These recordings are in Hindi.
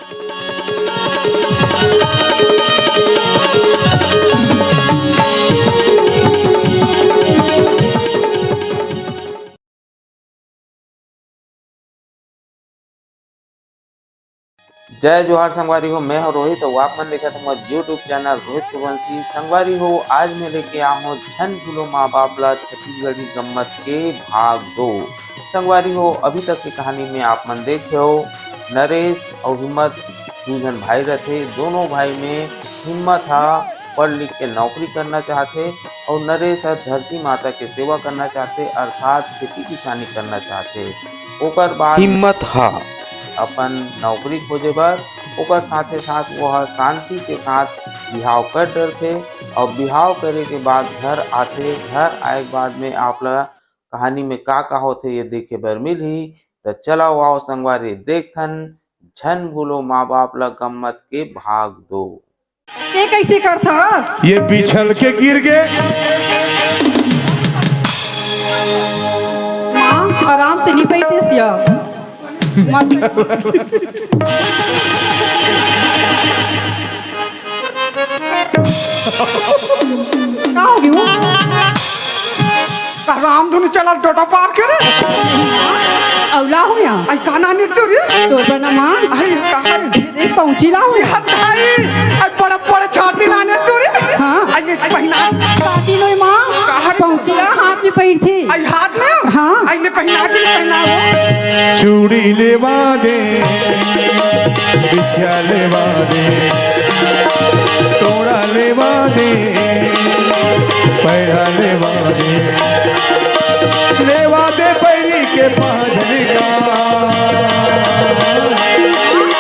जय जोहार संगवारी हो, मैं हूँ रोहित और आप मन देखा तुम्हारा यूट्यूब चैनल रोहित कुरवंशी। संगवारी हो, आज मैं लेके आया हूँ झन भूलो माँ बाप ला छत्तीसगढ़ी गम्मत के भाग 2। संगवारी हो, अभी तक की कहानी में आप मन देखे हो नरेश और हिम्मत दो जन भाई रहते। दोनों भाई में हिम्मत हा पढ़ लिख के नौकरी करना चाहते और नरेश धरती माता के सेवा करना चाहते, अर्थात खेती किसानी करना चाहते। ओकर बाद हिम्मत हा अपन नौकरी खोजे बर ओकर साथे साथ वह शांति के साथ बिहाव कर डरते और बिहाव करे के बाद घर आते। घर आए के बाद में आप ला कहानी में का होते ये देखे बर मिलही। तो चलो आओ संगवारी देखथन झन भूलो माँ बाप ला गम्मत के भाग 2। ये कैसे करता? ये बिछल के गिर गए। माँ आराम से निपटते सिया। राम धुन चला डोटा पार करे औला हो यहाँ आई काना ने टोरी तो बना माँ आई कहां दे पहुंची ला हो यहाँ ताई आई बड़ा बड़ा छाती लाने टोरी हाँ आई पहना साथी नहीं माँ कहां पहुंची ला हाथ में पैर थे आई हाथ में हाँ आई ने पहना के पहना हो चूड़ी लेवा दे, बिछिया लेवा दे, तोड़ा लेवा दे, पैरा लेवा दे पैरी के पाजने का।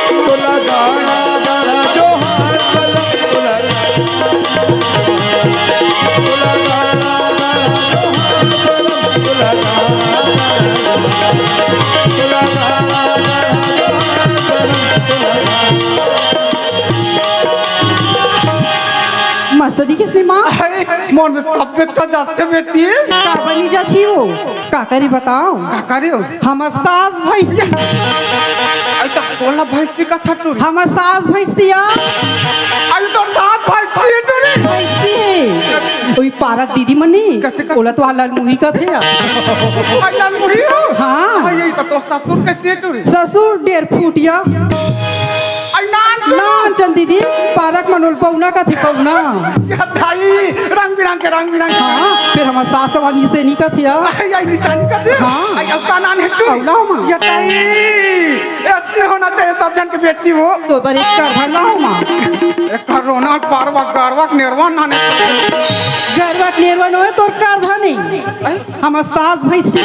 तो लगाना गाना जो हाथ पलक तो लगाना गाना जो हाथ मस्त दिखिस नहीं माँ मोर में सब तो जास्ते बेटी का बनी जा छी वो का करी बताओ का करे हो हमर सास भैंसिया आई तो बोला भैंसी का था टोरी हमर सास भैंसिया आई तो दांत भैंसी टोरी भैंसी है ओई पारक दीदी मनी कैसे का बोला तो हाल मुही का थे आई लाल मुड़ी हो हाँ आई ये तो ससुर कैसे टोरी ससुर 1.5 फुटिया आई नान चंद दीदी पारक मनोल पौना का थी पौना या दाई रंग बिरंग हाँ फिर हमारे सास तो वाली से नहीं का थिया आई आई निशानी का दे हाँ। आई उसका नाम है तू औला माँ या दाई ऐसे होना चाहिए सब जन की बेटी हो तो पर एक कर भरला हो माँ एक करोना पारवा गरवा निर्वाण नाने गरवा निर्वन होए तो कर धा नहीं हमारे सास भैंस थी के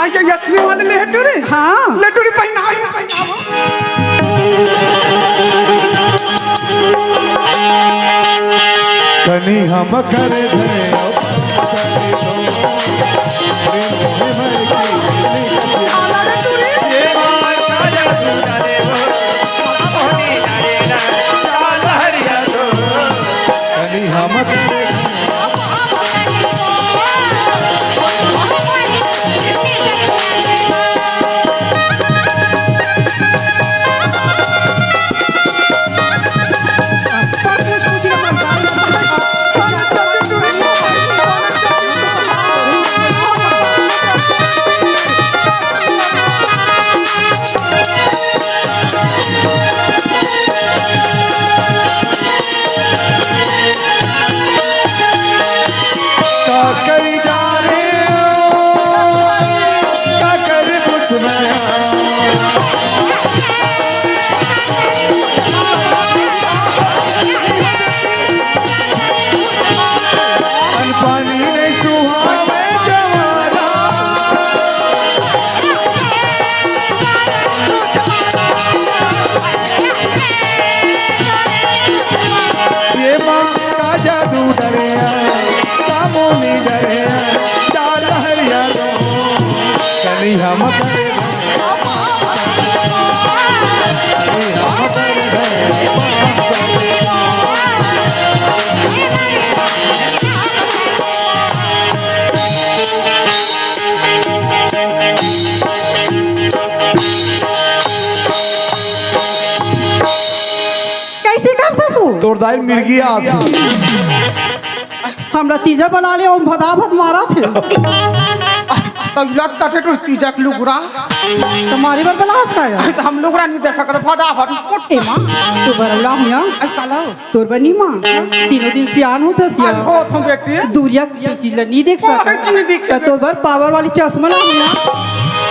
आई ये असली वाले ले टोरी हाँ ले टोरी पहना आई पहना कनी हम कर कनी हम कैसे करता तू तोर दाई मिर्गी आज हमरा तीजा बना ले ओम भदाभद मारा थे तब लग कटे तो तीजक लुगरा तुम्हारी बार बना था यार तो हम लुगरा नहीं दे सकते फटाफट ए मां तू बरौला हुआ आई काला तोर बनी मां तीनों दिन सियान होता आई सियान हो तुम बेटी दूरिया चीज नहीं देख कुछ नहीं दिखे। सकता तो बार पावर वाली चश्मा ला हुआ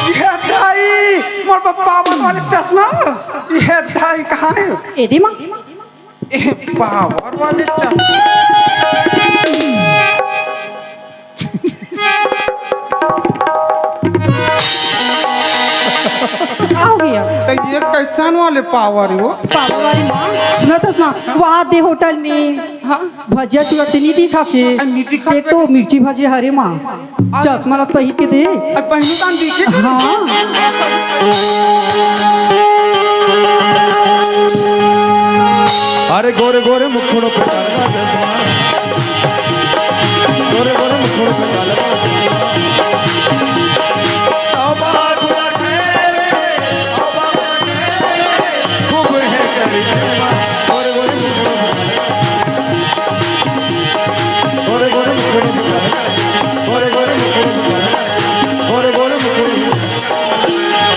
ये दाई मोर पापा वाले चश्मा ये दाई कहाँ है ए दे मां ए पावर वाले चश्मा आओ गया तो ये कैसन वाले पावर हो पावर वाली मां सुना था ना वहाँ दे होटल में हाँ भजिया चुरत नहीं दिखा के नहीं दिखा एक तो मिर्ची भजिया हरे मां चश्मा ला पहिन के दे अब पहलू कान दिखे हाँ अरे गोरे गोरे मुखड़ों पे डालगा चश्मा गोरे गोरे मुखड़ों पे डालगा खूब है करिश्मा गोरे गोरे मुखड़ों पे गोरे गोरे मुखड़ों पे डालगा गोरे गोरे मुखड़ों पे डालगा गोरे गोरे मुखड़ों पे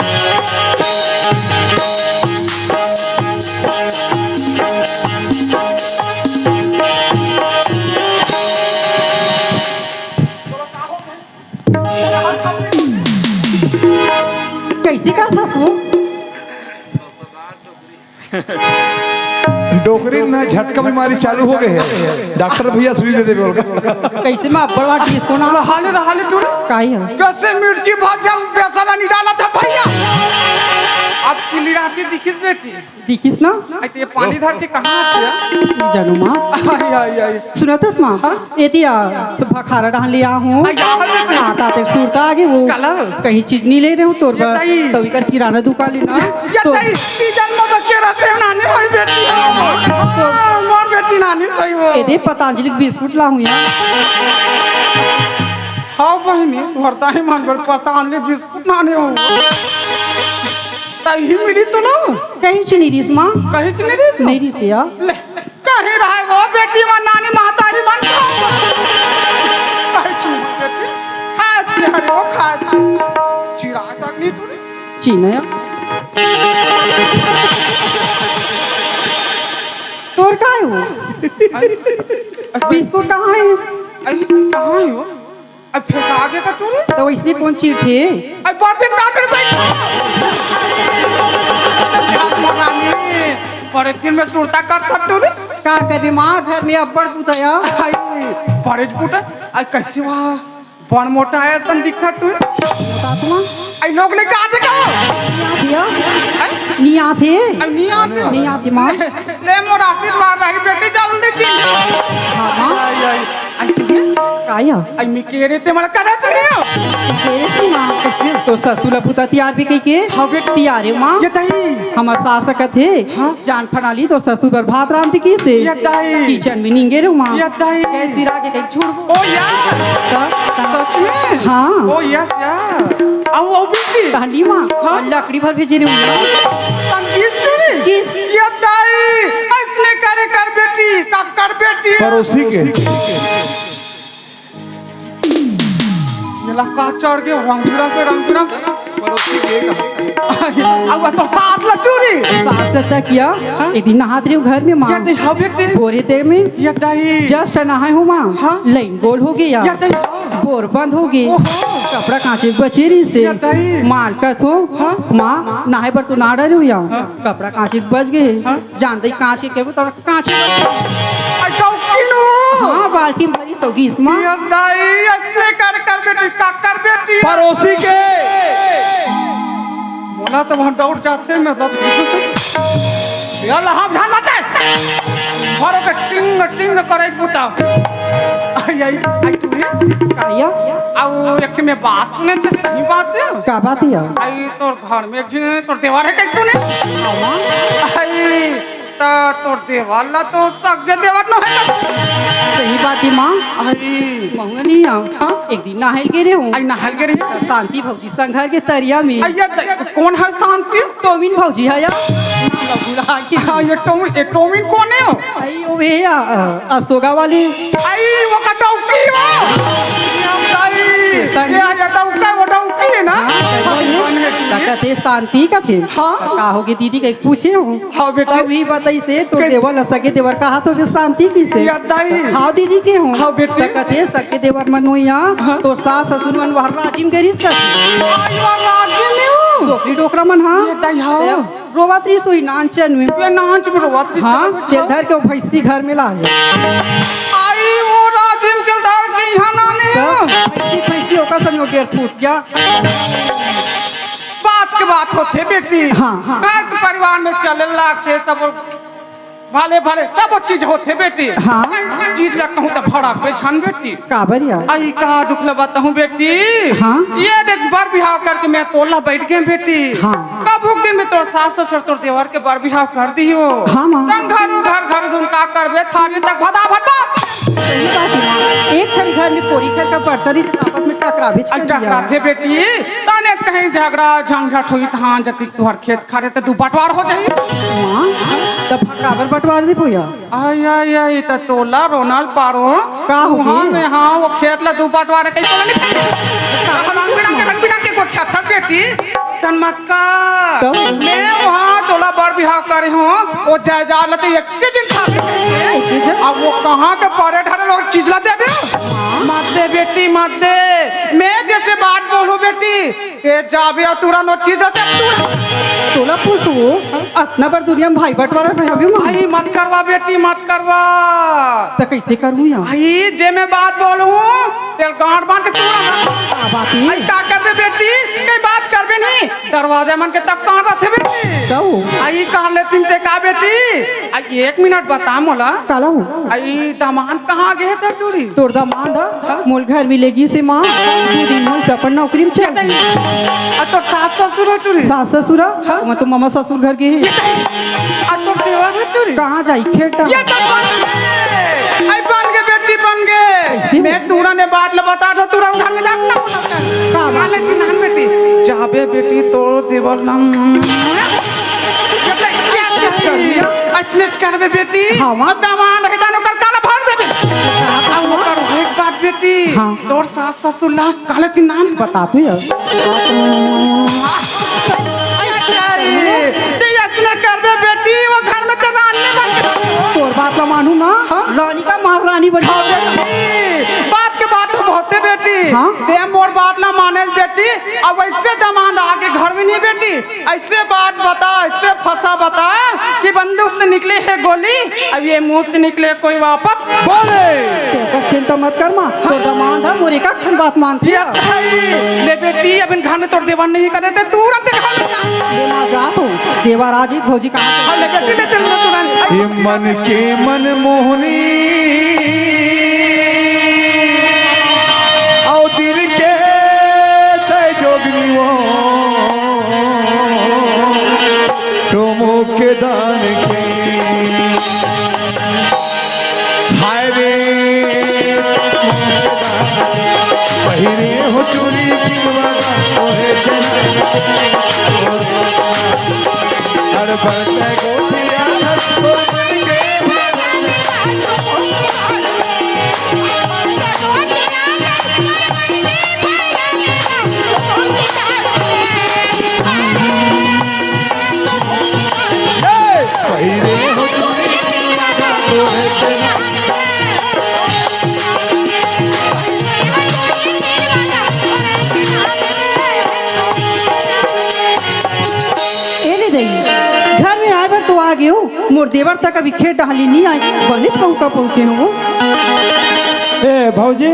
कैसे करता तू डोकरी में झटका बीमारी चालू हो गए है डॉक्टर भैया सुई दे दे बोल कैसे मैं अब्बड़ वाट इसको ना हाले टूर काई है कैसे मिर्ची भाजा बेसाला नहीं डाला था भैया अब किली रात की दिखिस बेटी दिखिस ना आई तो ये पानी धर के कहाँ आती है जानू मां आई आई आई सुनतस मां एतिया सुबह खारा डाल लिया हूं आई यहाँ बेटी आता तक सूरता आगे वो काला कहीं चीज नहीं ले रहे हूं तोर ये दाई। तो इकर किराना दुकान लेना ये तो तई सीजन में बच्चे रहते हैं नानी भाई बेटी मोर बेटी नानी सही हो एदे पतंजलि बिस्कुट ला हूं यार हाँ बहनी भरता ही मान पर पता नहीं बिस्कुट नानी हो तही मिली तो ना कहीं चनी रिस मां कहीं नहीं दी नहीं रिस या ले कहीं रहा वो बेटी में नानी महतारी मन कहीं नहीं बेटी खाच के हरे वो खाच चिरा तक नहीं तूने चीना या तोर का हो बिस्कुट कहाँ है आई कहाँ है वो अब फिर आगे का तूने तो इसलिए कौन चीज थे अब बर्तन काटने बड़े दिन में सुरता करता तूने का करे माँ घर में अब्बड़ पुतया आई बड़े पुटा आई कैसे वहाँ बड़ मोटा है सन दिखा तू तातमा आई लोग ने कहा देखा दिया नहीं आते नहीं आते नहीं आती माँ ले मोर आशीर्वाद रही बेटी जल्दी की हाँ माँ आई आई आई तुझे काया आई मी केरे ते मला करत नहीं तेरे से माँ तो ससुर पुता तैयार भी कही के हाँ बेटी तैयार है माँ ये दही हमार सास कथे हाँ? जान फनाली तो ससुर पर भात राम थी की से ये दही किचन में निंगे रे माँ ये दही कैसी रागे कहीं छोड़ ओ यार सच में हाँ ओ यस यार आओ ओ बेटी कहानी माँ हाँ? लकड़ी भर भेजे रे संगीत सुनी किस ये दही ऐसे करे कर बेटी का कर बेटी पड़ोसी के ये लका चढ़ के रंग बिरंग पड़ोसी के अब तो साथ लटूरी सास लता किया हाँ? एक दिन नहात रही हूँ घर में माँ ये दही हाँ बेटी बोरे ते में ये दही जस्ट नहाए हूँ माँ हाँ? लाइन गोल हो गया ये दही बोर बंद हो गई ओहो। कपड़ा कांचे बचे रही से ये दही। मारकत हो हाँ? माँ नहाए पर तो ना डरे हो या कपड़ा कांचे बच गए हाँ? जानते ही कांचे के तो कांचे अच्छा किनो हाँ बाल्टी में भरी सौगी इस माँ ये दही ऐसे कर बेटी का कर बेटी पड़ोसी के मोला तो वहाँ दौड़ जाते मैं तो यार हम ध्यान मत भरो के टिंग टिंग करे पुता आई आई आई तू काया आओ एक में बात सुने तो सही बात है का बात है यार आई तोर घर में जी तोर देवर है कैसे सुने आई ता तोर देवर ला तो सगे देवर न है सही बात है माँ आई महंगा नहीं आ एक दिन नहाल गे रे हूँ आई नहल के रही शांति भौजी संग घर के तरिया में आई कौन है शांति टोमिन भौजी है यार आई ये टोमिन कौन है हो? आई वो भैया अशोका वाली आई वो कटौकी हो ये टौका वो टौकी है ना? कहते शांति का थे। हाँ। का होगी दीदी के पूछे हूँ। हाँ बेटा। तब ही बताई से तो देवर सके देवर कहा तो भी शांति की से। याद आई। हाँ दीदी के हूँ। हाँ बेटी। कहते सके देवर मनोया तो सास ससुर मन वह राजिम के रिश्ता आई वो राज्य में हो डोकरी डोकरा मन हाँ ये दई हाँ रोवात्री सोई नाचन में ये नाच में रोवात्री हाँ केधर के भैंसी घर में ला आई वो राजिम के दर के यहाँ नाने हो भैंसी होकर सब डेढ़ फूट क्या बात के बात होते बेटी हाँ, हाँ। घर के परिवार में चले लागते सब भले भले सब चीज होते बेटी हाँ। चीज का कहूँ तो भड़ा पे छन बेटी काबरिया आई कहा दुख लगाता हूँ बेटी हाँ। ये देख बार बिहाव करके मैं तोला बैठ गए बेटी हाँ। कब उस दिन में तोर सास ससुर तोर देवर के बार बिहाव कर दी हो हाँ, माँ। घर घर घर उनका करबे थाली तक भदा भटा सही बात है माँ। एक घर में कोरी घर का बर्तन आपस में टकरावे टकराते बेटी तने कहीं झगड़ा झंझट हुई तो हाँ जति तुहर खेत खारे तो दू बंटवार हो जाई तब काबर बंटवार दी भैया आई आई आई त तोला रोनाल पारो का हो हाँ गई? में हाँ वो खेत ला दू बंटवार कहीं तो नहीं रंग बिना के को क्या था बेटी चमत्कार कब? मैं वहाँ तोला बड़ बिहाव करे हूँ वो जायदाद लते एक के दिन खा अब वो कहाँ के परे ढरे लोग चीज ला दे मत दे बेटी मत दे मैं जैसे बात बोलूं बेटी ये जाबे और तुरंत वो चीज दे तोला पूछो अपना पर दुनिया में भाई बंटवारा भैया भी माँ भाई मत करवा बेटी मत करवा तो कैसे करूँ यार भाई जे मैं बात बोलूं तेल गांठ बांध के तुरंत बात ही आई क्या करबे बेटी कई बात करबे नहीं दरवाजे मन के तक कहाँ रहते बेटी तो आई कहाँ लेती ते का बेटी आई 1 मिनट बता मोला काला हूँ आई दामान कहाँ गए थे टूरी तोड़ दा माँ दा मोल घर मिलेगी से माँ 2 दिन हो अपन नौकरी में चल गई तो सास ससुर है टूरी सास ससुरा मैं तो मामा ससुर घर के है तो देवर है टूरी कहाँ जाई खेटा ये तो बन गए बेटी बन गए मैं तूरा ने बात ला बता दो तूरा घर में जाना कहाँ लेकिन नान बेटी जाबे बेटी तोड़ देवर नाम असने करबे बेटी हाँ, माँ। दामान है दानो कर काला भर देबे अब ओकर एक बात बेटी हाँ। तोर सास ससुर ला काले तीन नाम बता तू यार ते असने करबे बेटी वो घर में तो रानी बन तोर बात ला मानू ना रानी का महारानी बना बात के बात तो बहुते बेटी हाँ? ते मोर बात ना माने बेटी अब ऐसे दमाद आके घर में नहीं बेटी ऐसे बात बता ऐसे फंसा बता कि बंदूक से निकले है गोली अब ये मुंह से निकले कोई वापस बोले चिंता मत कर माँ तोर दामाद है मोरे का खन बात मानती है ले बेटी अब इन घर में तोड़ देवन नहीं कर देते तुरंत घर में जा जा तो देवाराजी भौजी कहाँ ले बेटी ले तेरे तुरंत ये मन के मन मोहनी आओ दिल के तय जोगनी वो टोमो के दान के हाय रे पहिरे हो चोरी की वजह है हर बरसा गोपिया पहिरे हो चोरी घर में आए बार तो आ गए हो मोर देवर तक अभी खेत डाली नहीं आई गणेश पहुँचा पहुँचे हो वो ए भौजी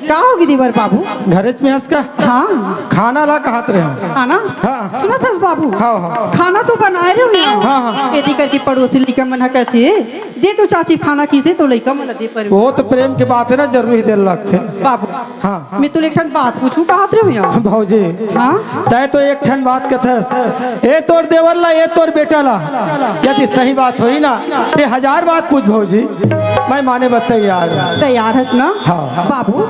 का होगी देवर बाबू घरेच में हंस का हाँ खाना ला कहत रहे खाना हाँ। सुना था बाबू हाँ, हाँ। खाना तो बनाए रहे हो हाँ, हाँ। यदि करके पड़ोसी लड़का मन कहते दे तो चाची खाना किसे तो लड़का मन दे पर वो तो प्रेम की बात है ना जरूरी देर लगते बाबू हाँ। मैं तो लेखन बात पूछूं कहत रहे हो भौजी हाँ तय तो एक ठन बात कथे ए तोर देवर ला ए तोर बेटा ला यदि सही बात होई ना ते 1000 बात पूछ भौजी मैं माने बताई यार तैयार है ना हाँ। बाबू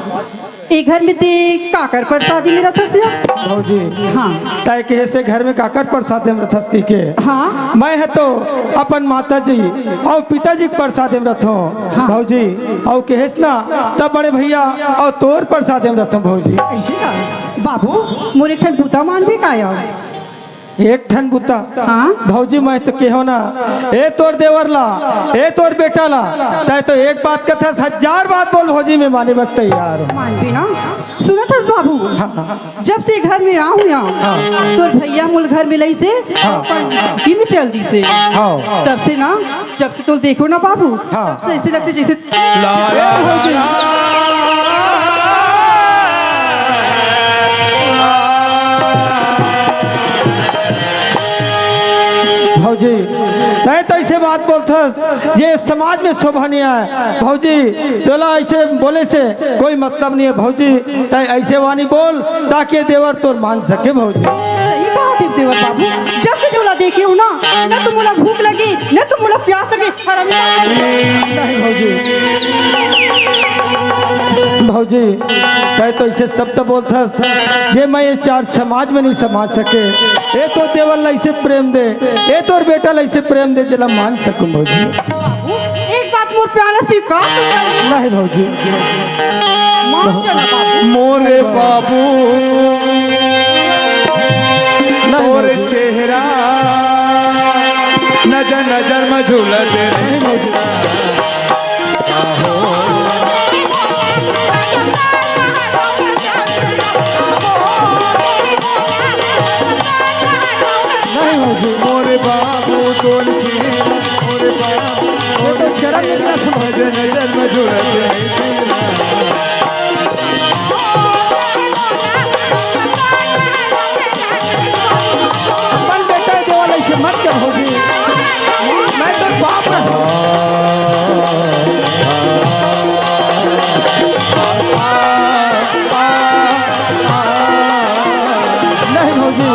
ए घर में ते काकर प्रसादी मेरा थसिया। भौजी हाँ तय के से घर में काकर प्रसाद में रथस की के हाँ मैं है तो अपन माता जी और पिताजी के प्रसाद में रथ हूँ हाँ। भौजी और कहेस ना तब बड़े भैया और तोर प्रसाद में रथ हूँ भौजी। ऐसे का बाबू मोरे ठन बूता मान भी काया एक ठन बुता हाँ भौजी मैं तो केहो ना ए तोर देवर ला ए तोर बेटा ला तय तो एक बात कथा 1000 बात बोल भौजी में माने वक्त तैयार हूँ। मान भी ना सुनो थस बाबू जब से घर में आऊँ यहाँ तोर भैया मूल घर में लई से ही में चल दी से हाँ तब से ना जब से तो देखो ना बाबू हाँ। तब से ऐसे लगते जैसे भौजी तय तो ऐसे बात बोलथस ये समाज में शोभनीय है भौजी तोला ऐसे बोले से कोई मतलब नहीं है भौजी तय ऐसे वानी बोल ताकि देवर तोर मान सके भौजी। सही कहा थे देवर बाबू जब से तोला देखे हो ना तो मुला भूख लगी न तो मुला प्यास लगी नहीं भौजी भौजी तय तो ऐसे सब तो बोलथस ये मैं ये चार समाज में नहीं समझ सके ए तो देवर ला ऐसे प्रेम दे ए तोर बेटा ला ऐसे प्रेम दे जला मान सकूं भौजी। एक बात मोर प्याला सी का नहीं भौजी मान जाना बाबू मोरे बाबू नहीं तोरे भौजी, चेहरा नजर नजर में झूलत नहीं भौजी। नहीं भौजी मोरे बाबू तोरे चेहरा मोरे बाबू ये तो शर्म इतना समझ नजर नजर में झूलत अपन बेटा देवाला ऐसे मत कर भौजी मैं तो बाप रहा नहीं भौजी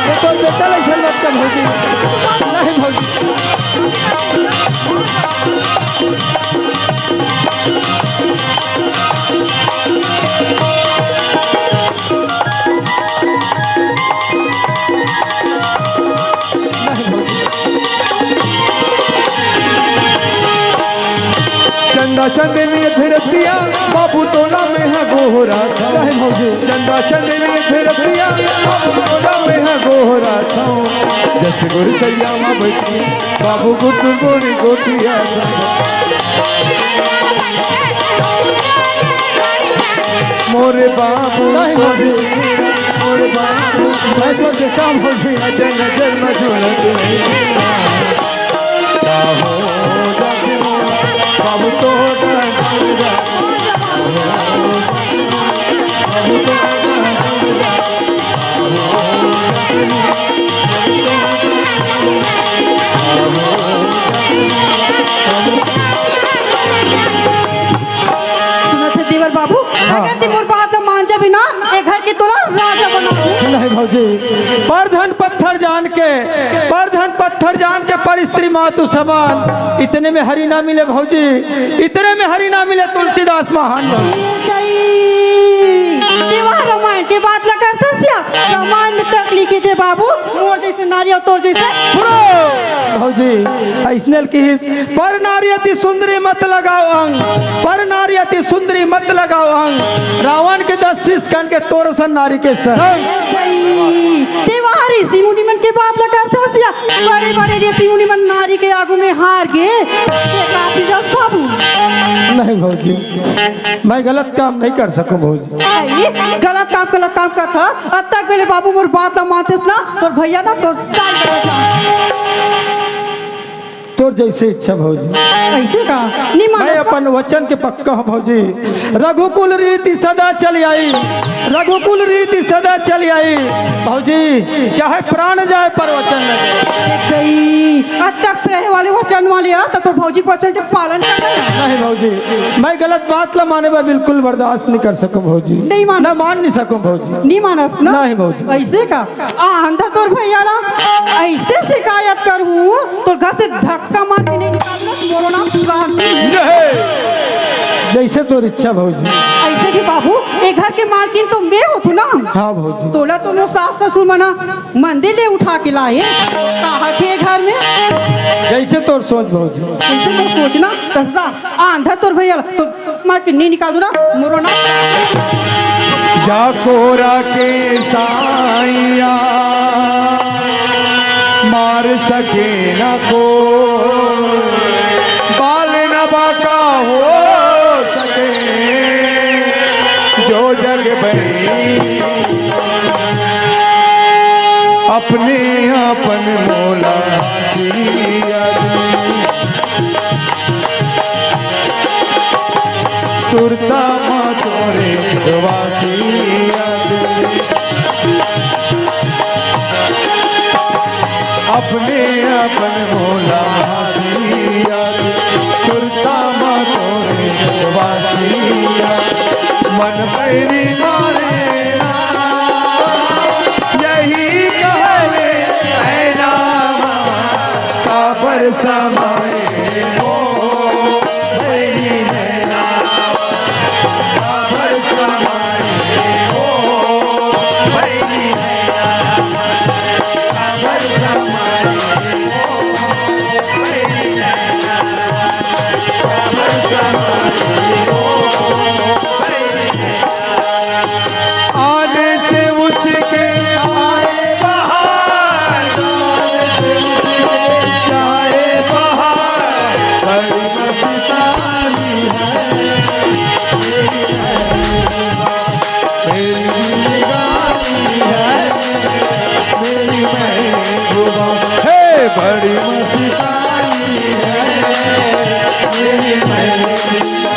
ये तो बेटा ऐसे मत कर भौजी नहीं भौजी चंदा चंदनी फिरतिया बाबू तोला में है गोहरा था नहीं भौजी चंदा चंदनी फिरतिया बाबू तोला में है गोहरा था जस गुर सैया माँ बैठी बाबू गुट गोरी गोटिया मोरे बाबू नहीं भौजी मोरे बाबू मैं तो बेटा भौजी नजर नजर में झूलत बाबू तो सुना थे देवर बाबू अगर ती मोर बात ला मान जा बिना ए घर के तोला राजा बना नहीं भौजी परधन पत्थर जान के पर स्त्री मातु समान इतने में हरि ना मिले भौजी इतने में हरि ना मिले तुलसीदास महान देवा रामायण के बात ला कर ससिया रामायण में तक लिखे थे बाबू मोर जैसे नारी और तोर जैसे भौजी ऐसने की पर नारी अति सुंदरी मत लगाओ अंग पर नारी अति सुंदरी मत लगाओ अंग रावण के 10 शीश कान के तोर सन नारी के संग देवा ऋषि मुनि मन के बात ला कर ससिया बड़े बड़े ऋषि मुनि मन नारी के आगू में हार गए काफी जब बाबू नहीं भौजी मैं गलत काम नहीं कर सकूं भौजी आई गलत काम का था अब तक मेरे बाबू मोर बात ला मानतेस ना तोर भैया ना तो साल तोर जैसे इच्छा भौजी ऐसे का नहीं मैं मानत अपन वचन के पक्का हूँ भौजी रघुकुल रीति सदा चली आई रघुकुल रीति सदा चली आई भौजी चाहे प्राण जाए पर वचन न जाए। सही अब तक रहे वाले वचन वाले आ तो भौजी के वचन के पालन करना नहीं भौजी मैं गलत बात ला माने पर बिल्कुल बर्दाश्त नहीं कर सकूं भौजी नहीं मान ना मान नहीं सकूं भौजी नहीं मानस ना नहीं भौजी। ऐसे का अंधा तोर भैया ला ऐसे शिकायत करूँ तोर घर से धक्का मार के नहीं निकालना मोरो नाम शिवाजी जैसे जैसे तो इच्छा भौजी। ऐसे भी बाबू ये घर के मालकिन तो मैं होतू ना। हाँ भौजी। तोला तो मोर सास ससुर मना मंदिर ले उठा के लाए कहा थे घर में। जैसे तोर सोच भौजी। ऐसे तो सोचना दसदा आंधा तोर भैया तो मार पिन्नी निकाल दो ना मोरो ना। जाकोरा के साइया मार सके न को बाल न बाका हो सके जो जग बनी अपने अपन मोला सुरता माँ तोरे अपने अपन मोला सुरता माँ तोरे मन पैरी मारे यही कहे ऐना काबर समाए हो पैरी नैना काबर समाए हो पैरी नैना काबर समाए हो पैरी नैना काबर समाए हो आने से उसके आए बहार जाए बहार बड़ी मस्तानी है मेरी निगाही है मेरी महबूबा है बड़ी मस्तानी है मेरी महबूबा।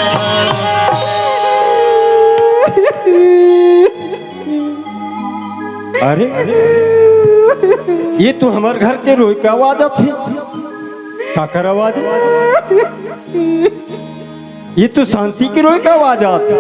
अरे ये तो हमारे घर के रोई का आवाज थी। काकर आवाज? ये तो शांति की रोई का आवाज आती।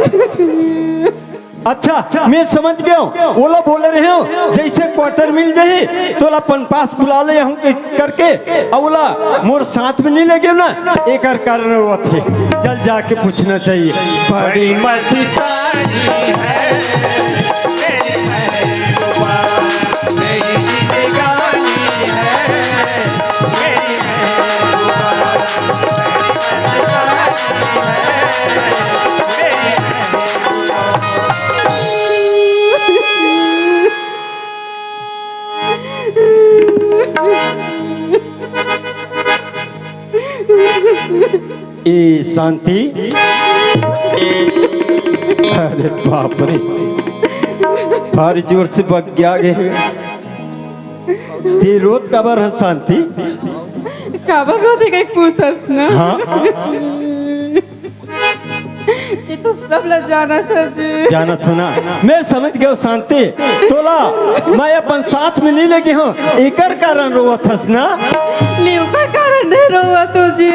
अच्छा मैं समझ गया हूँ। ओला बोले रहे हो जैसे क्वार्टर मिल जाए तो अपन पास बुला ले हूँ करके ओला मोर साथ में नहीं लगे ना एक कारण हुआ थे जल जाके पूछना चाहिए। बड़ी मस्तानी है मेरी महबूबा मेरी जिंदगानी है मेरी महबूबा ए शांति। अरे बाप रे भारी जोर से बग गया ते रोत कबर है शांति। काबर रो दे गई पूछस ना। हाँ ये तो सब ला जाना था जी। जाना था ना मैं समझ गया शांति। तोला मैं अपन साथ में नहीं लगी हूँ एकर कारण रोवत हस ना। मैं उकर कारण नहीं रोवा तो जी।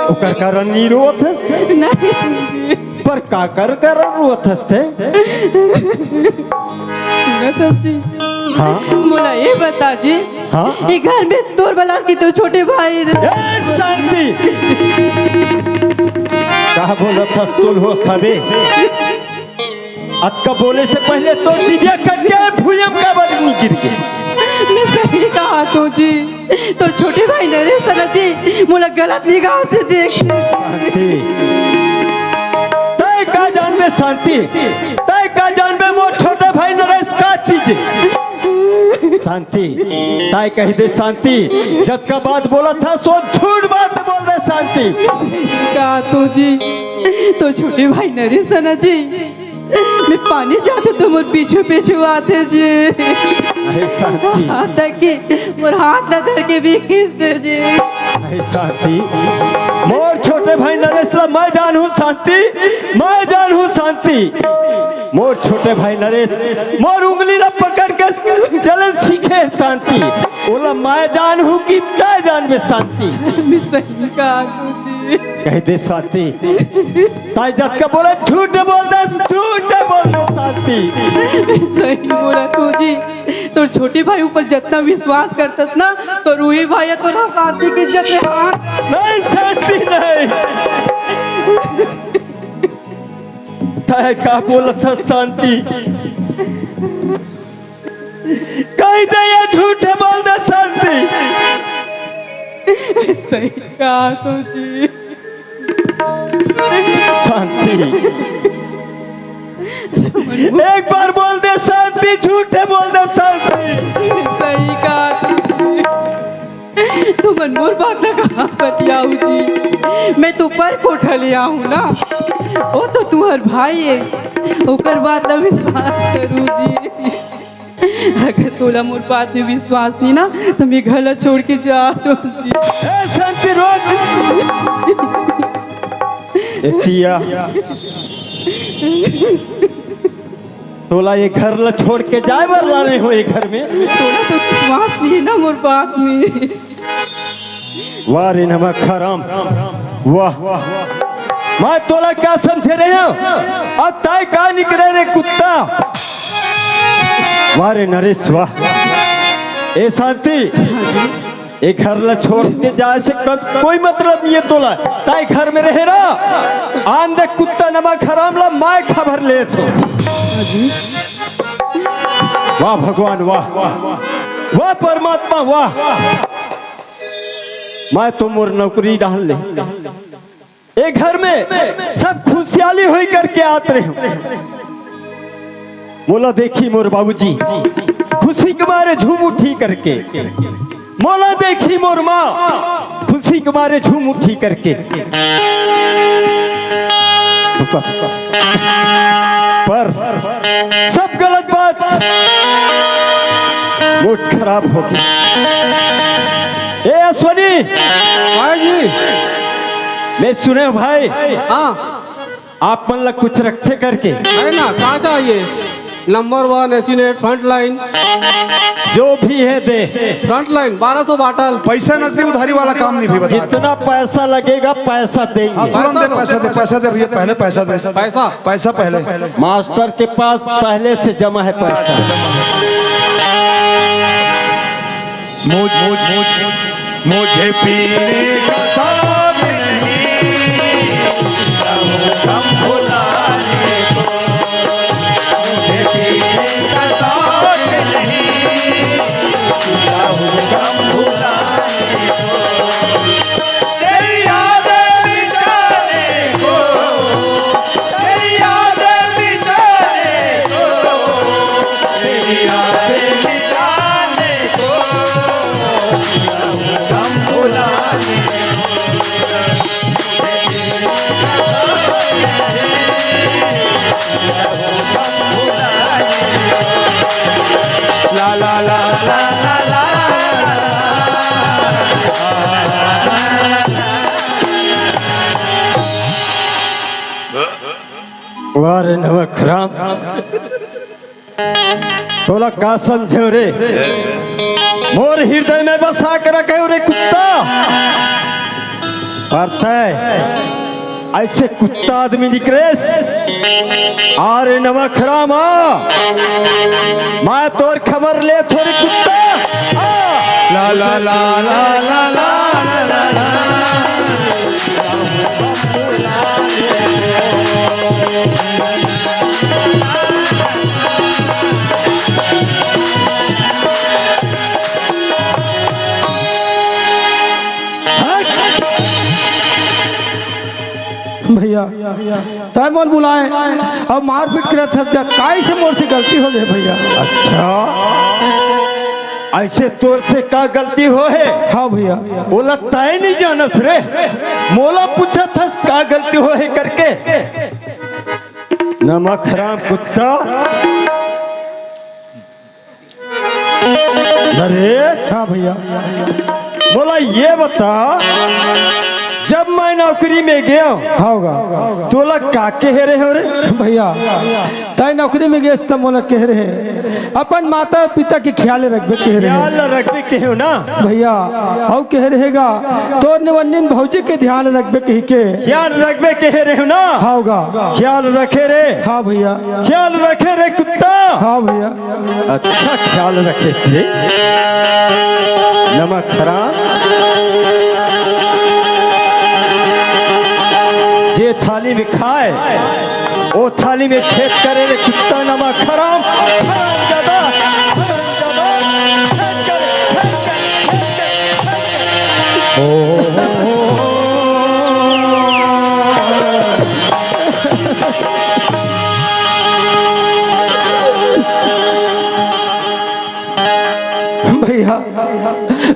उकर कारण नहीं रोवत हस नहीं जी। पर काकर कारण रोवत हस थे। सुना तो जी। हाँ मोला ये बता जी। हाँ ये घर में तोर बला की तो छोटे भाई शांति कहा बोला था तुल हो सबे अक्का बोले से पहले तो दिव्या कट गया भूयम का बदनी गिर गई। मैं सही कहा तो जी तो छोटे भाई नरेश सना जी मोला गलत निगाह से देख। शांति तय का जान में शांति तय का जान में मोर छोटे भाई नरेश का चीज शांति ताई कही दे शांति जब का बात बोला था सो झूठ बात बोल दे शांति। कहा तो जी तो छोटे भाई नरेश सना जी मैं पानी जाते तो मोर पीछे पीछे आते जी। अरे शांति आता कि मोर हाथ न धर के भी खींच दे जी। अरे शांति मोर छोटे भाई नरेश ला मैं जान हूँ शांति मैं जान हूँ शांति। मोर छोटे भाई नरेश मोर उंगली ला पकड़ के चलन सीखे शांति ओला मैं जान हूँ कि क्या जान में शांति। मैं सही कहा तो जी कह दे शांति ताई जत का बोले झूठ बोल दे शांति। सही बोला तू जी तो छोटे भाई ऊपर जितना विश्वास करता ना तो रूही भाई तो शांति की इज्जत हाथ नहीं शांति नहीं तय का बोला था शांति, कही दे ये झूठ बोल दे शांति। सही कहा तो जी। शांति एक बार बोल दे शांति, झूठे बोल दे शांति। सही कहा तो मनमोर बात ना कहा बतियाऊ जी, मैं तो पर कोठा ले आऊँ ना, वो तो तुम्हार भाई है, ओकर बात ना विश्वास करूँ जी। अगर तोला मोर बात में विश्वास नहीं ना तो मैं घर छोड़ के जा दो जी। शांति रोक एतिया, तोला ये घर ला छोड़ के जाए बर लाने हो ये घर में, तोला तो विश्वास नहीं है ना मोर बात में। वाह रे नमक हराम, वाह मैं तोला क्या समझे रहे हो, अब ताय का निकले रे कुत्ता। वाह रे नरेश वाह। ए शांति, ए घर ला छोड़ के जाए से कोई मतलब नहीं है तोला, ताई घर में रहे ना, आन दे कुत्ता नमक हराम ला मैं खबर ले तो। वाह भगवान वाह, वाह परमात्मा वाह। मैं तो मोर नौकरी डाल ले, ए घर में सब खुशहाली हुई करके आते रहे। मोला देखी मोर बाबूजी खुशी के मारे झूम उठी करके, मोला देखी मोर माँ खुशी के मारे झूम उठी करके। पर सब गलत बात मूड खराब हो गई। ए अश्वनी भाई जी। मैं सुने भाई, हाँ आप मन ला कुछ रखे करके है ना, कहाँ चाहिए? नंबर 1 एसिनेट फ्रंट लाइन, जो भी है दे। Front line 1200 bottle. पैसा नकदी उधारी वाला काम नहीं भी बता। जितना पैसा लगेगा पैसा देंगे। तुरंत दे, पैसा दे भैया, पहले पैसा दे। पैसा पहले मास्टर के पास पहले से जमा है पैसा। मुझे पीने का साथ ला ला ला ला ला ला। वारे नमक राम, तोला का समझे रे, मोर हृदय में बसा कर रखे रे कुत्ता। अर्थ है ऐसे कुत्ता आदमी निकले। अरे नमक राम मैं तोर खबर ले थोड़ी कुत्ता। ला ला ला ला ला ला ला ला। भैया तय मोल बुलाए अब मारपीट करे सब काय से मोर से गलती हो गई भैया। अच्छा ऐसे तोर से का गलती हो है? हाँ भैया। बोला तय नहीं जानस रे, मोला पूछा था का गलती हो है करके। नमक हराम कुत्ता। नरेश। हाँ भैया। बोला ये बता, जब मैं नौकरी में गया होगा तोला का कह रहे हो रे? भैया तय नौकरी में गए तब मोला कह रहे अपन माता पिता के ख्याल रखबे कह रहे। ख्याल रखबे कहो ना भैया, और कह रहेगा तो निवंजन भौजी के ध्यान रखबे कही के। ख्याल रखबे कह रहे हो ना? होगा। ख्याल रखे रे। हाँ भैया। ख्याल रखे रे कुत्ता। हाँ भैया। अच्छा ख्याल रखे से। नमक हराम, जे थाली में खाए वो थाली में छेद करे रे कुत्ता नमक हराम हरामजादा, हरामजादा, छेद कर, भैया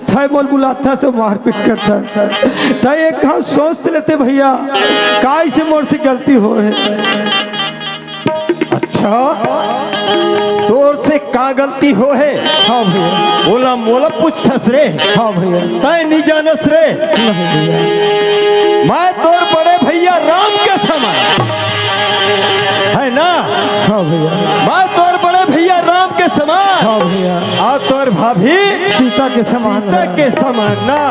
थाई मोल बुलाता से मारपीट करता थाई एक घाव सोच लेते भैया काय से मोर से गलती हो है। अच्छा तोर से का गलती हो है? हाँ भैया। बोला मोला पूछथस रे? हाँ भैया। तय नहीं जानस रे? नहीं भैया। मैं तोर बड़े भैया राम के समान है ना? हाँ भैया। मैं तोर बड़े भैया राम के समान। हाँ भैया। और तोर भाभी सीता के समान। सीता के समान ना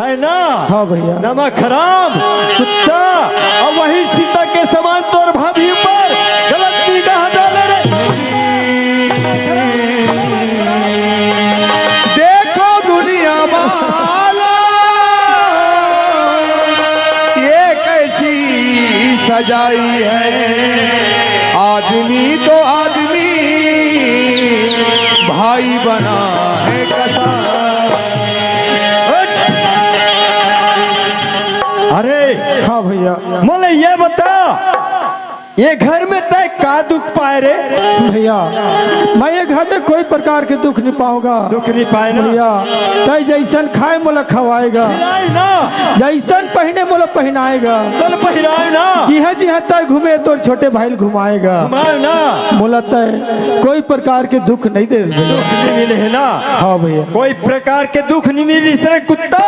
है ना? हाँ भैया। नमक हराम कुत्ता, और वही सीता के समान तोर भाभी पर गलत निगाह डाले रे। देखो दुनिया वाला ये कैसी सजाई है, आदमी तो आदमी भाई बना है कसाई। अरे हाँ भैया। मोले ये बता, ये घर में तय का दुख पाए रे? भैया मैं ये घर में कोई प्रकार के दुख नहीं पाऊंगा। दुख नहीं पाए ना? भैया तय जैसन खाए मोला खवाएगा, खिलाए ना? जैसन पहने मोला पहनाएगा, तल पहिराए ना? जी हाँ तय घूमे तो छोटे भाई घुमाएगा। घुमाए ना? मोला तय कोई प्रकार के दुख नहीं दे भैया। दुख नहीं मिले है ना? हाँ भैया। कोई प्रकार के दुख नहीं मिली रे कुत्ता,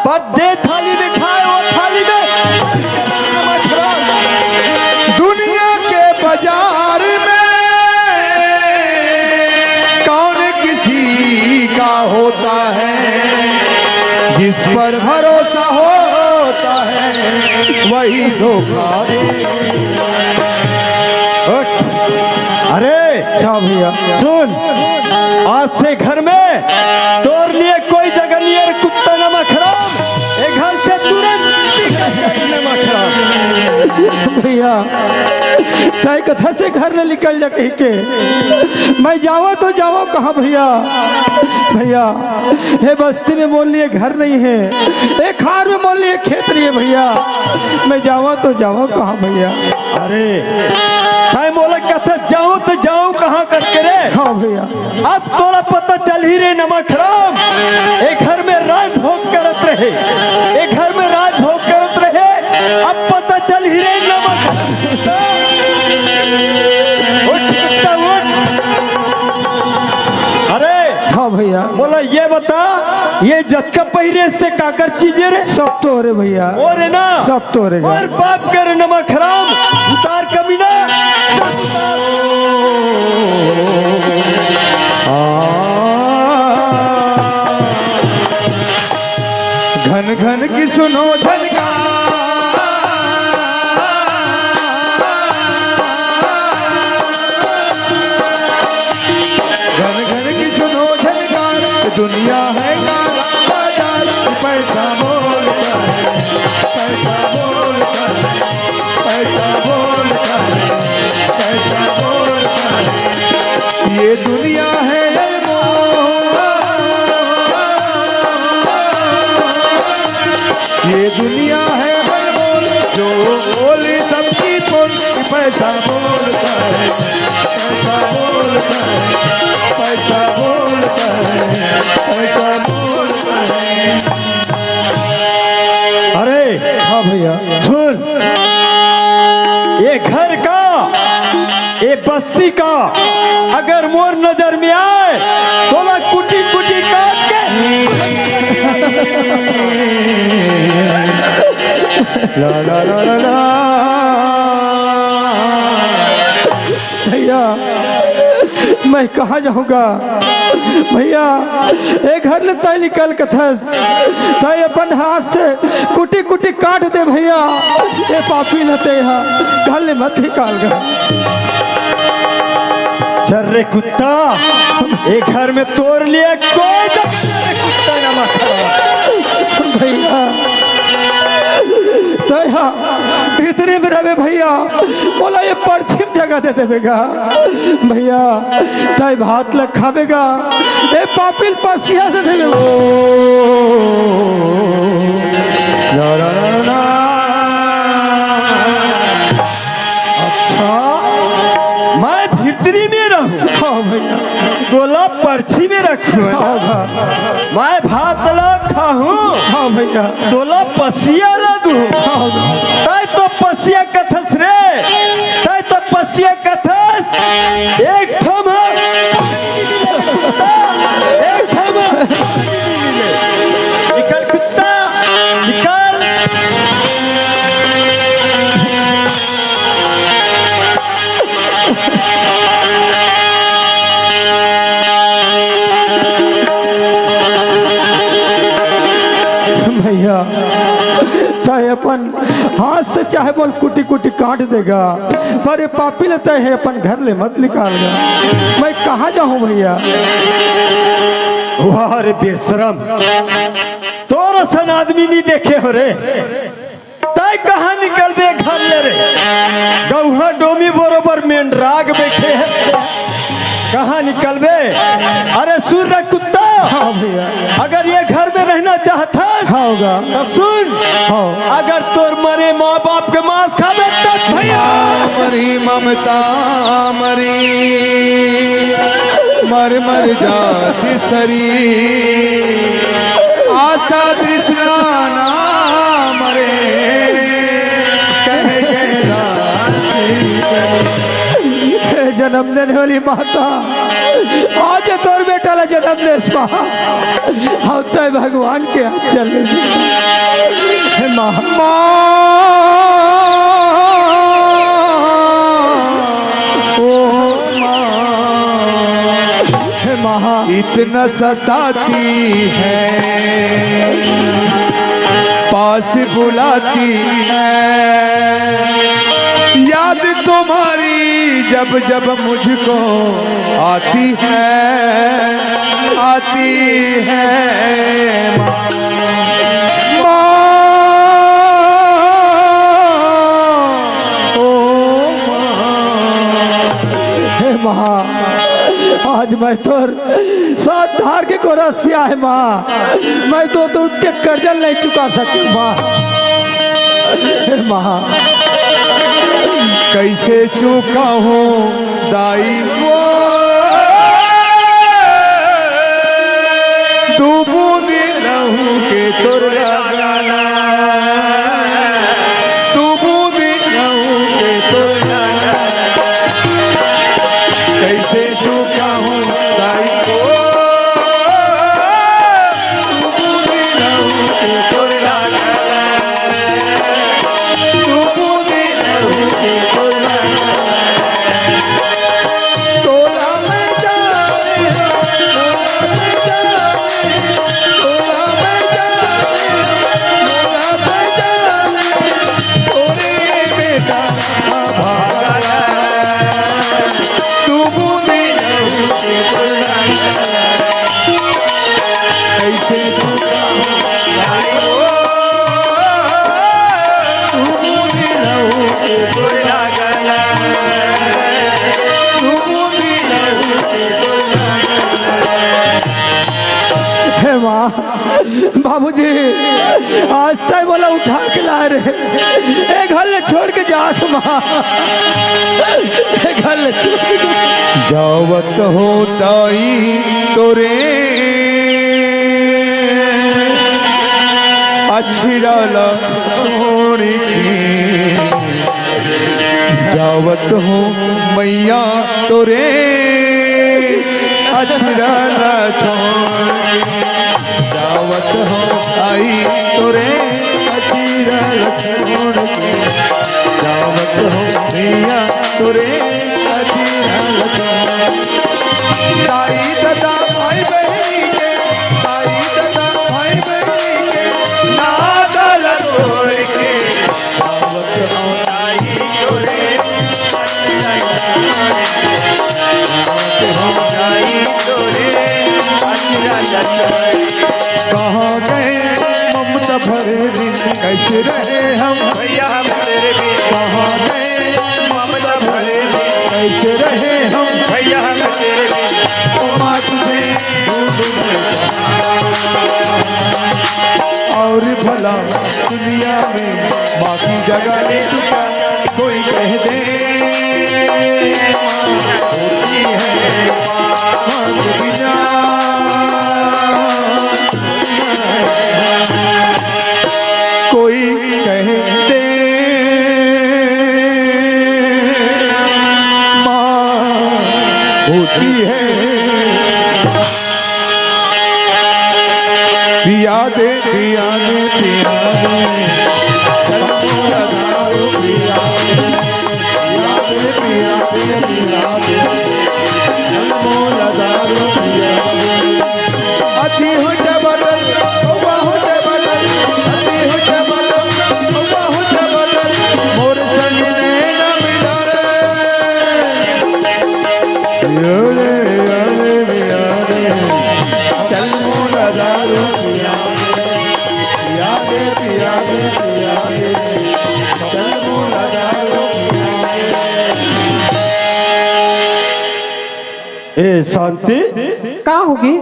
पर जे थाली में खाए वो थाली में दुनिया के बाजार में कौन किसी का होता है, जिस पर भरोसा होता है वही धोखा दे। अरे क्या भैया? सुन, आज से घर में तोर लिए कोई जगह नहीं है रे कुत्ता नमक हराम। एक घर से तुरंत नमक हराम। भैया तय कथा से घर न निकल जा कहीं के, मैं जावा तो जावा कहाँ भैया? भैया हे बस्ती में मोल लिए घर नहीं है, एक खार में मोल लिए खेत नहीं है भैया, मैं जावा तो जावा कहाँ भैया? अरे मैं बोला कथा जाऊं तो जाऊं कहाँ करके रे? हाँ भैया। अब तोला पता चल ही रे नमक हराम, एक घर में राज भोग करत रहे, एक घर में राज भोग करत रहे, अब पता चल ही रे नमक हराम। उठ कुत्ता उठ। अरे हाँ भैया। बोला ये बता, ये जक्का पहिरे से काकर चीजें रे? सब तो रे भैया। और है ना? सब तो रे। और बाप करे नमक हराम, उतार कमीना। घन घन की सुनो झनका, घन घन की सुनो झनका, दुनिया है काला बाजार, पैसा बोलता है, पैसा बोलता है, पैसा बोलता है, पैसा बोलता है, ये दुनिया है ये दुनिया है बलबोल, जो बोले सबकी बोल, पैसा बोलता है, पैसा बोलता है, पैसा बोलता है, पैसा बोलता है। अरे हाँ भैया। सुन, ये घर का, ये बस्ती का अगर मोर नजर में आए तो ला कुटी कुटी काट के ला ला ला ला ला। भैया मैं कहाँ जाऊँगा भैया? एक घर ले तय निकल कथस, तय अपन हाथ से कुटी कुटी काट दे भैया, ये पापी लते यहाँ घर ले मत निकाल कर। चल रे कुत्ता, एक घर में तोड़ लिया कोई कुत्ता नमक भैया तय भीतर भीतरी में रहे भैया, बोला ये पश्चिम जगह दे देगा भैया, तय भात लग खावेगा, ये पापिल पसिया दे देगा। मैं भीतरी में रहूं, हाँ भैया, दोला पर्ची में रखूं, मैं भात ला खाऊं, हाँ भैया, दोला पसिया ला दूं, तय तो पसिया कथस रे, तय तो पसिया कथस, एक ठम एक ठम निकल कुत्ता निकल। भैया चाहे अपन हाथ से चाहे बोल कुटी कुटी काट देगा, पर ये पापी लेता है अपन घर ले मत निकालगा। मैं कहाँ जाऊँ भैया? वाह रे बेशरम, तोर सन आदमी नहीं देखे हो रे, तय कहाँ निकल बे घर ले रे, गौहा डोमी बरोबर मेन राग बैठे है, कहाँ निकल बे? अरे सुन रे कुत्ता, हाँ भैया, अगर ये घर में रहना चाहता हाँ होगा, तो सुन, हाँ अगर तोर मरे माँ बाप के मांस खावे तब भैया मरी ममता मरी मर मर जाती सरी, आशा तृष्णा ना मरे, कह गया जन्मदिन वाली माता, आज तोर बेटा ला जन्मदिन हम तो भगवान के हाथ चल महा इतना सताती है, पास बुलाती है, याद तुम्हारी जब जब मुझको आती है माँ, ओ हे महा, आज मैं तोर साथ धार के को रसिया है माँ, मैं तो उसके कर्जा नहीं चुका सकती माँ। हे महा, कैसे चूका हूँ दाई वो, तू बूंद रहूं के तुर गाना, तू बूंद रहूं के तुर गाना, कैसे चूका हूँ दाई को, तू बूंद रहूं के तुर गाना, तू बूंद रहूं के तुर गाना, तोला में जाने, तोला में जाने, तोला में जाने, तोरे बेटा भागा, तू बूंदी रहूं के तुर गाना, कैसे चूका हूँ भाई वो, तू बूंदी रहूं के तुर गाना, तू बूंदी रहूं के तुर गाना। हे माँ, बाबूजी आज तक बोला उठा के ला रहे, एक घर ले छोड़ के जा तुम, एक घर ले छोड़ के जावत होताई तोरे अछिराला छोड़ी, जावत हो मैया तोरे अछिराला छोड़ी, जावत हो आई तोरे अछिराला छोड़ी, जावत हो मैया तोरे अछिराला छोड़ी, ताई दादा भाई बहनी के, ताई दादा भाई बहनी के, नादल तोड़ के, जावत हो ताई तोरे कहाँ गए ममता भरे दिन, कैसे रहे हम भैया तेरे बिना। कहाँ है ममता भरे कैसे रहे हम भैया तेरे ओ माँ तुझे और भला दुनिया में बाकी जगह ले चुका कोई कह दे माँ होती है माँ के बिना कोई कह दे माँ होती है पिया दे पिया दे पिया दे चलो दारू पिया दे पिया दे पिया दे चलो दारू पिया दे अति हो जबरन हो जबरन अति हो जबरन हो जबरन मोर संग नैना मिला रे पिया दे चल मोला दारू पिया दे पिया दे पिया दे चल मोला दारू ए शांति का होगी?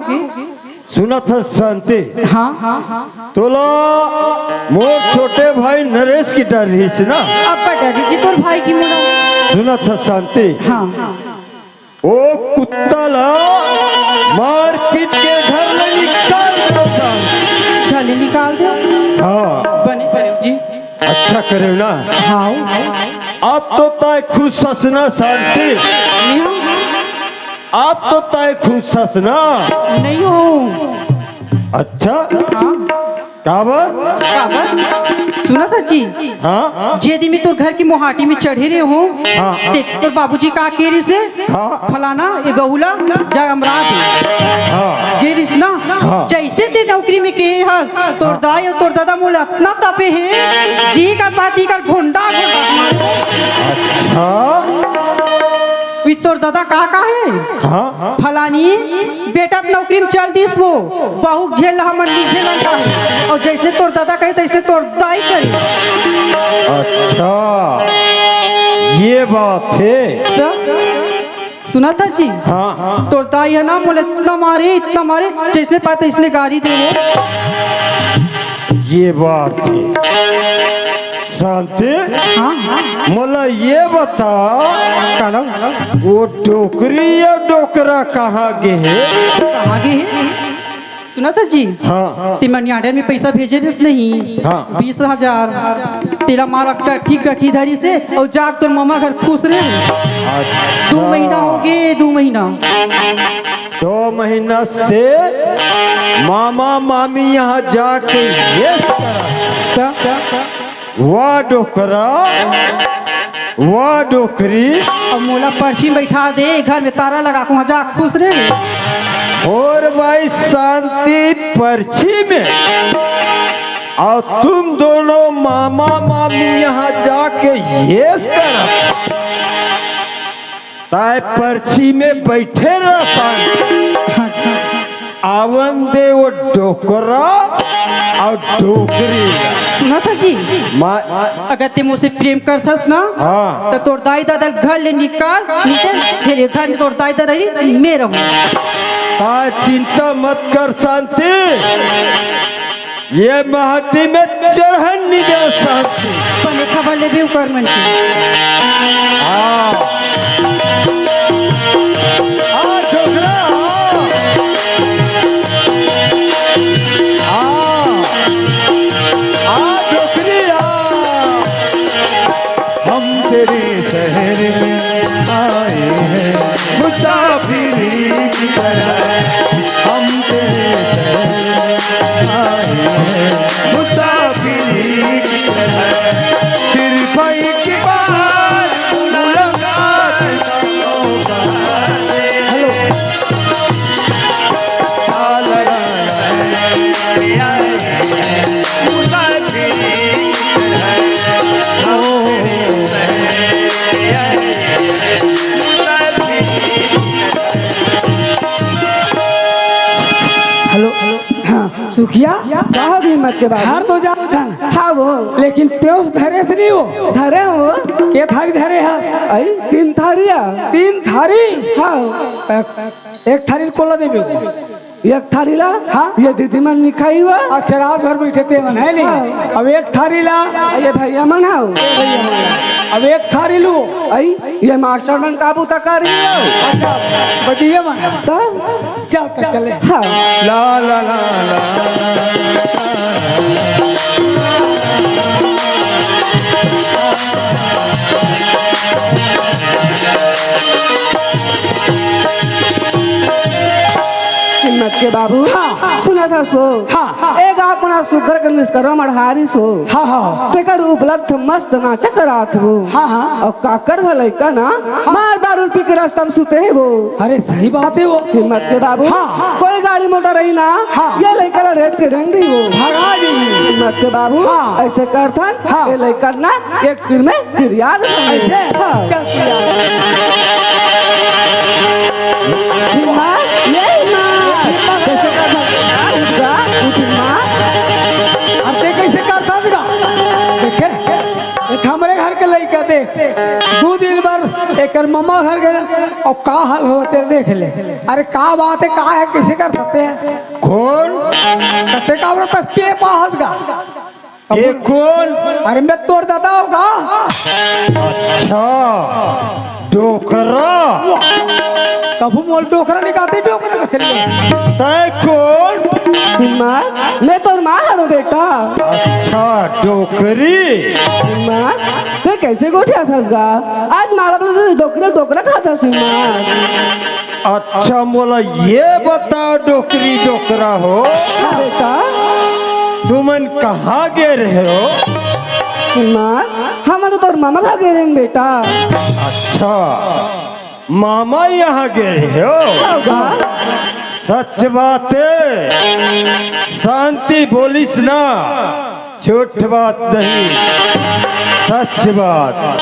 सुना था शांति हाँ तोला मोर छोटे भाई नरेश की डर रही थी ना अब डरी जी तोर भाई की मुड़ा। सुना था शांति हाँ ओ कुत्ता ला मार्केट के घर में निकाल दो शांति। झले निकाल दो। हाँ बने करे जी। अच्छा करे ना हाँ आप तो तय खुद ससना शांति आप तो तय खुद ससना नहीं हो। अच्छा हाँ काबर काबर सुना था जी। हाँ जे दिन में तोर घर की मोहाटी में चढ़े रहे हो हाँ। तोर बाबूजी का केरी से हाँ। फलाना ए बहुला जगमरा दे हाँ गेरिस ना हाँ। जैसे ते नौकरी में के हस तोर दाई और तोर दादा मोला इतना तपे है जी कर बाती कर घोंडा हाँ वी तोर दादा का है हाँ फलानी बेटा नौकरी में चल दिस वो बहु झेल रहा मंडी झेल रहा है और जैसे तोर दादा कहे तैसे तोर दाई करे। अच्छा ये बात है तो सुना था जी। हाँ तोर दाई है ना मोले इतना मारे जैसे पाते इसने गाड़ी दे वो। ये बात है शांति हाँ मोला ये बता कालो वो डोकरी या डोकरा कहाँ गे है कहाँ गए है सुना था जी। हाँ तिमनियाडर में पैसा भेजे रिस नहीं हाँ। 20,000 तेरा मारा गठी धरी से और जाग तोर मामा घर खुश रहे। 2 महीना हो गए 2 महीना 2 महीना से मामा मामी यहाँ जाके ये वाह डोकरा वाह डोकरी और मोला पर्ची बैठा दे घर में तारा लगा को जा खुश रहे। और भाई शांति पर्ची में और तुम दोनों मामा मामी यहाँ जाके ये करा ताए पर्ची में बैठे रह शांति आवन दे वो डोकरा और डोकरी सुना था जी। अगर ते मुझसे प्रेम करथस ना हाँ। तो तोर दाई दादा घर ले निकाल नीचे फिर घर में तोर दाई दादा ही मैं रहूं। ताए चिंता मत कर शांति ये माटी में चढ़न नहीं दे शांति पने खबर ले भी कर मन की। तेरे शहर में आए हैं मुसाफिरी की तरह हम तेरे शहर में आए हैं मुसाफिरी की तरह सिर्फ एक बार मुलाकात हेलो हेलो हाँ सुखिया कहाँ गए हिम्मत के बाद हर तो जान हाँ वो लेकिन प्योस धरे से नहीं हो धरे हो के थारी धरे है आई 3 थारिया 3 थारी हाँ एक थारी कोला देबे एक थारी ला हाँ? ये दीदी मन नहीं खाई हुआ और शराब घर बैठे थे मन है नहीं हाँ। अब एक थारी ला ये भैया मन हाउ अब एक थारी लू आई ये मास्टर मन काबू तक कर रही हो अच्छा बजिए मन तो चल तो चले हाँ ला ला ला ला हिम्मत के बाबू हाँ। सुना था सो हाँ। एक अपना सुगर के मिस करो मढ़हारी सो हाँ हाँ तेकर उपलब्ध मस्त नाच करात वो हाँ हाँ और काकर भले का ना मार दारू पी के रास्ता में सुते है वो अरे सही बात है वो हिम्मत के बाबू हाँ। कोई गाड़ी मोटर रही ना हाँ। ये लेकर रेत के रंग दी वो भगा जी हिम्मत के बाबू हाँ। ऐसे करथन हाँ। ये लेकर ना एक तीर में फिर याद ऐसे हाँ। चल पिया हिम्मत ये हिम्मत कैसे करथन उठा हिम्मत अरे कैसे करता था देखे एक हमारे घर के लड़का देख 2 दिन बार एक मम्मा घर गए और का हाल होते देख ले अरे का बात है का है कैसे कर सकते हैं कौन कते का तक पे पाहत का ये कौन अरे मैं तोड़ देता होगा अच्छा डोकरा कभू मोल डोकरा निकालते डोकरा कैसे तय कौन हिम्मत मैं तो माँ हूँ बेटा अच्छा डोकरी हिम्मत तो कैसे गोठिया था आज माँ बाप ने डोकरा डोकरा खाता हिम्मत अच्छा मोला ये बताओ डोकरी डोकरा हो बेटा तुमन कहाँ गे रहे हो हिम्मत हम तो तोर मामा खा गए हैं बेटा अच्छा मामा यहाँ गे रहे हो क्या होगा सच बात है शांति बोलिस ना झूठ बात नहीं सच बात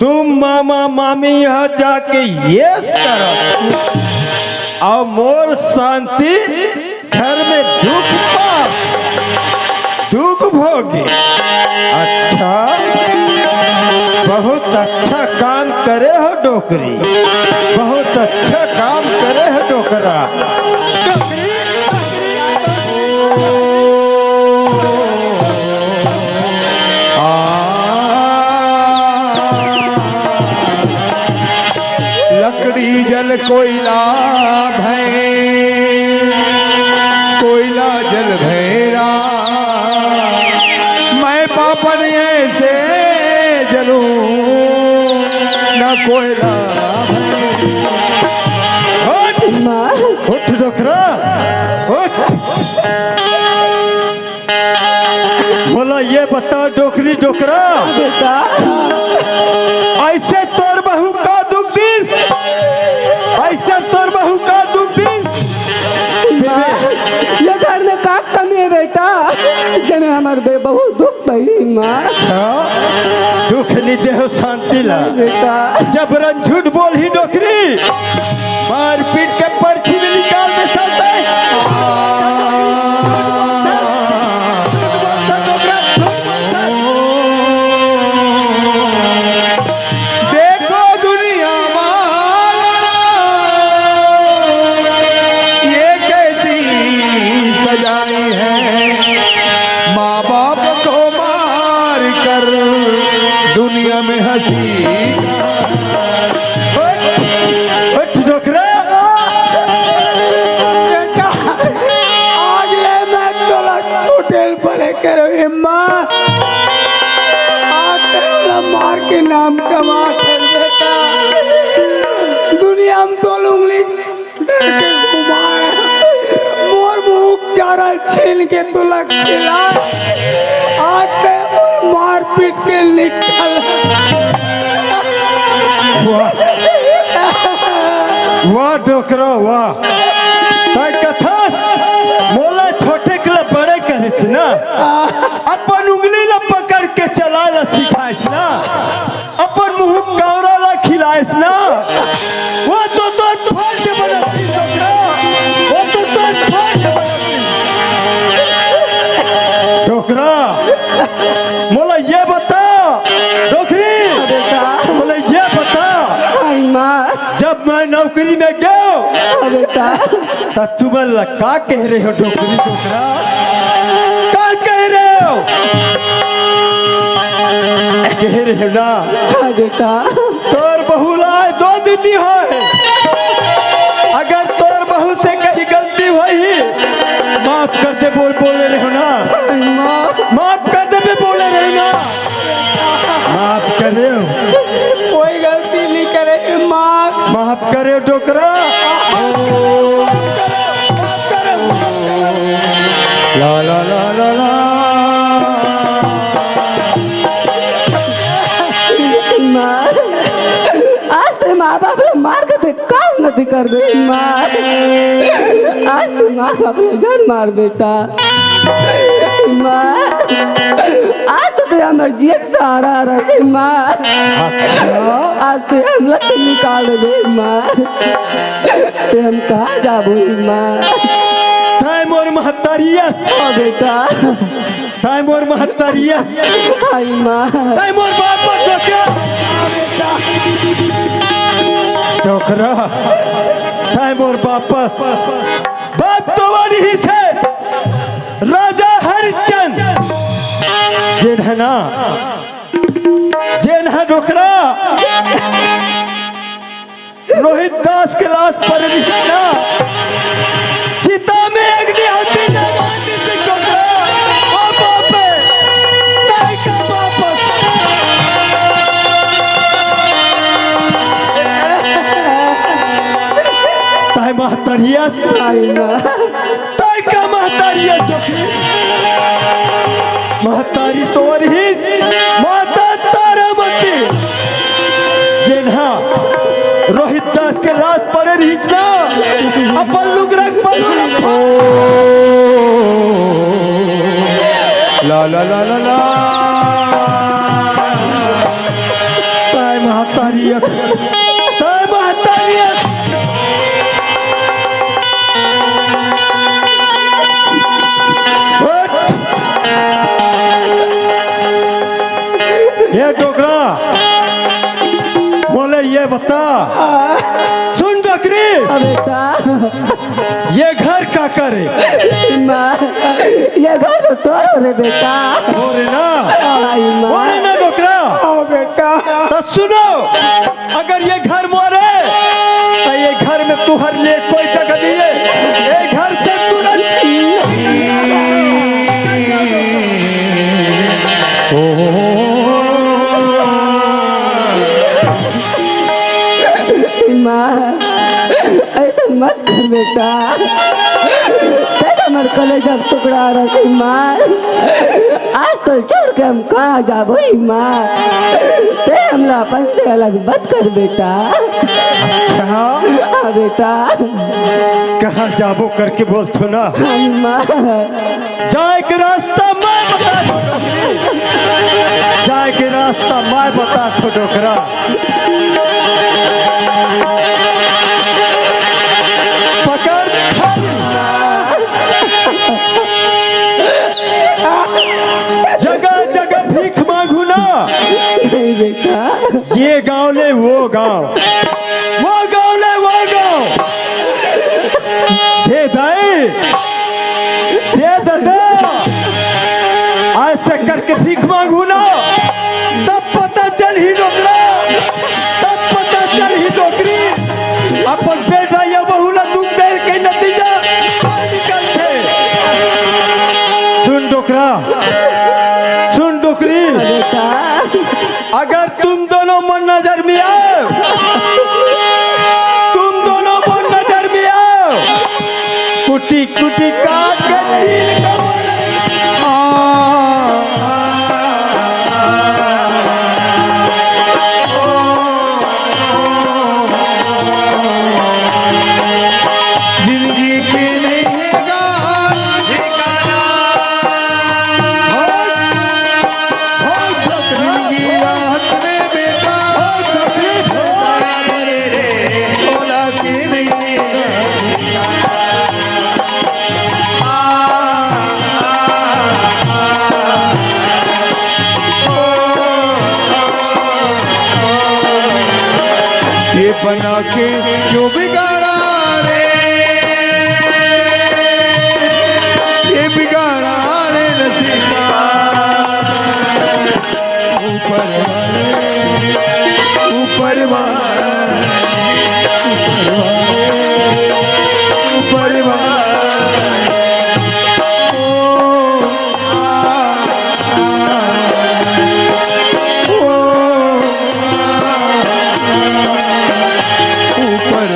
तुम मामा मामी यहाँ जाके ये करो और मोर शांति घर में दुख भोगे अच्छा बहुत अच्छा काम करे हो डोकरी बहुत अच्छा काम करे हो डोकरा लकड़ी जल कोयला भय कोयला जल भैरा मैं पापन ऐसे जलूं न कोयला हिम्मत उठ डोकरा उठ बोला ये बता डोकरी डोकरा बेटा ऐसे तोर बहू का दुख दिस ऐसे तोर बहू का दुख दिस ये घर में का कमी है बेटा जब हमारे बहुत दुख भई माँ दुख नहीं देहो शांति ला बेटा जबरन झूठ बोल ही डोकरी मार पीट के पर्ची में निकाल दे सकते देखो दुनिया वाला ये कैसी सजाई है माँ बाप को मार कर दुनिया में हंसी उठ डोकरा बेटा आज ले मैं तोला होटल पर करो हिम्मत आज तेरा मार के नाम कमा कर बेटा दुनिया में तो उंगली करके घुमाए मोर मुख चारा छीन के तोला खिला आज ते मार पीट के निकल वाह वाह डोकरा वाह तय कथास मोला छोटे के लिए बड़े करिस ना अपन उंगली ला पकड़ के चला ला सिखाइस ना अपन मुंह कौरा ला खिलाइस ना वो तो फाड़ के बनती डोकरा वो तो फाड़ के बनती डोकरा मोला ये बता डोकरी बेटा मोला ये बता हाय माँ जब मैं नौकरी में गया बेटा तब तुम का कह रहे हो डोकरी डोकरा क्या कह रहे हो कह रहे हो ना हाँ बेटा तोर बहू लाए 2 दिन हो अगर तोर बहू से कहीं गलती हुई माफ कर दे बोले रहे हो ना हाय माँ माफ कर दे भी बोले रहे हो ना माफ करे कोई गलती नहीं करे माँ माफ करे डोकरा ला ला ला ला ला माँ आज तो माँ बाप ने मार के ते काम नहीं कर दे माँ आज तो माँ बाप ने जान मार बेटा माँ आज तो तेरा मर्जी एक सहारा रही माँ आज तो हम लग निकाल दे माँ ते हम कहाँ जाबो माँ ताई मोर महतारियस बेटा ताई मोर महतारियस हाय माँ ताई मोर बाप डोकरा डोकरा ताई मोर वापस बाप तो वाली ही से राजा हरिश्चंद जेन है डोकरा रोहित दास के लाश पर निशाना चिता में अग्नि होती न मानती से डोकरा ओ बापे ताई का वापस ताई महतारियस हाय माँ ताई का महतारियस डोकरी महतारी तोर ही माता तारामती जिन्हा रोहित दास के लाश पड़े रही ना अपन लोग रख ला ला ला ला ला ताई महतारियस ताई महतारियस ये डोकरा बोले ये बता सुन डोकरी बेटा ये घर का करे माँ ये घर तो तोड़ रे बेटा बोले ना हाय माँ बोले ना डोकरा बेटा तो सुनो अगर ये घर मोरे तो ये घर में तू हर लिए कोई जगह नहीं है ये घर से माँ ऐसा मत कर बेटा तेरा मर कलेजा टुकड़ा रही माँ आज तो छोड़ के हम कहाँ जाबो माँ ते हमला अपन से अलग मत कर बेटा अच्छा हाँ बेटा कहाँ जाबो करके बोल तो ना हाँ माँ जाए के रास्ता मैं बता दो जाए के रास्ता मैं बता दो डोकरा पकड़ जगह जगह भीख मांगू ना नहीं बेटा ये गांव ले वो गांव वो गांव ले वो गांव दे दाई दे दे ऐसे करके भीख मांगू ना तब पता चल ही डोकरा तब पता चल ही डोकरी अपन बेटा या बहू ला दुख दे के नतीजा निकलते सुन डोकरा सुन डोकरी बेटा अगर तुम दोनों मन नजर में आओ तुम दोनों मन नजर में आओ कुटी कुटी काट के छील के जिंदगी के रहेगा जिंदगी रात में बना के क्यों बिगाड़ा रे, ये बिगाड़ा रे नसीबा। ऊपर वाले, ऊपर वाले, ऊपर वाले, ओ ऊपर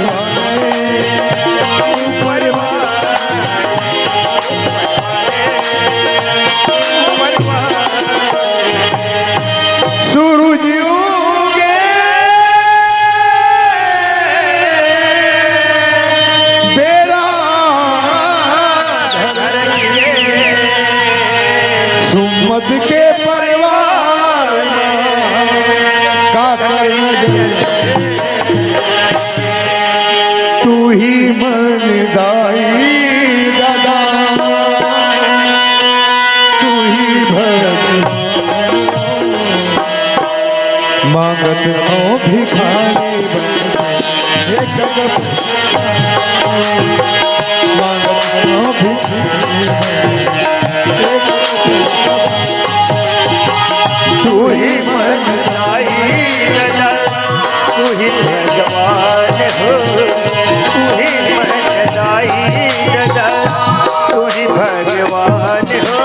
सूरज उगे बेरा सुम्मत के परिवार का तू ही मन दाई दादा, तू ही भगवान मांगत नो भिखारी मांगत नो तू ही मन दाई दादा, तू ही भगवान हो, तू ही मनदाई दादा, तू ही भगवान हो।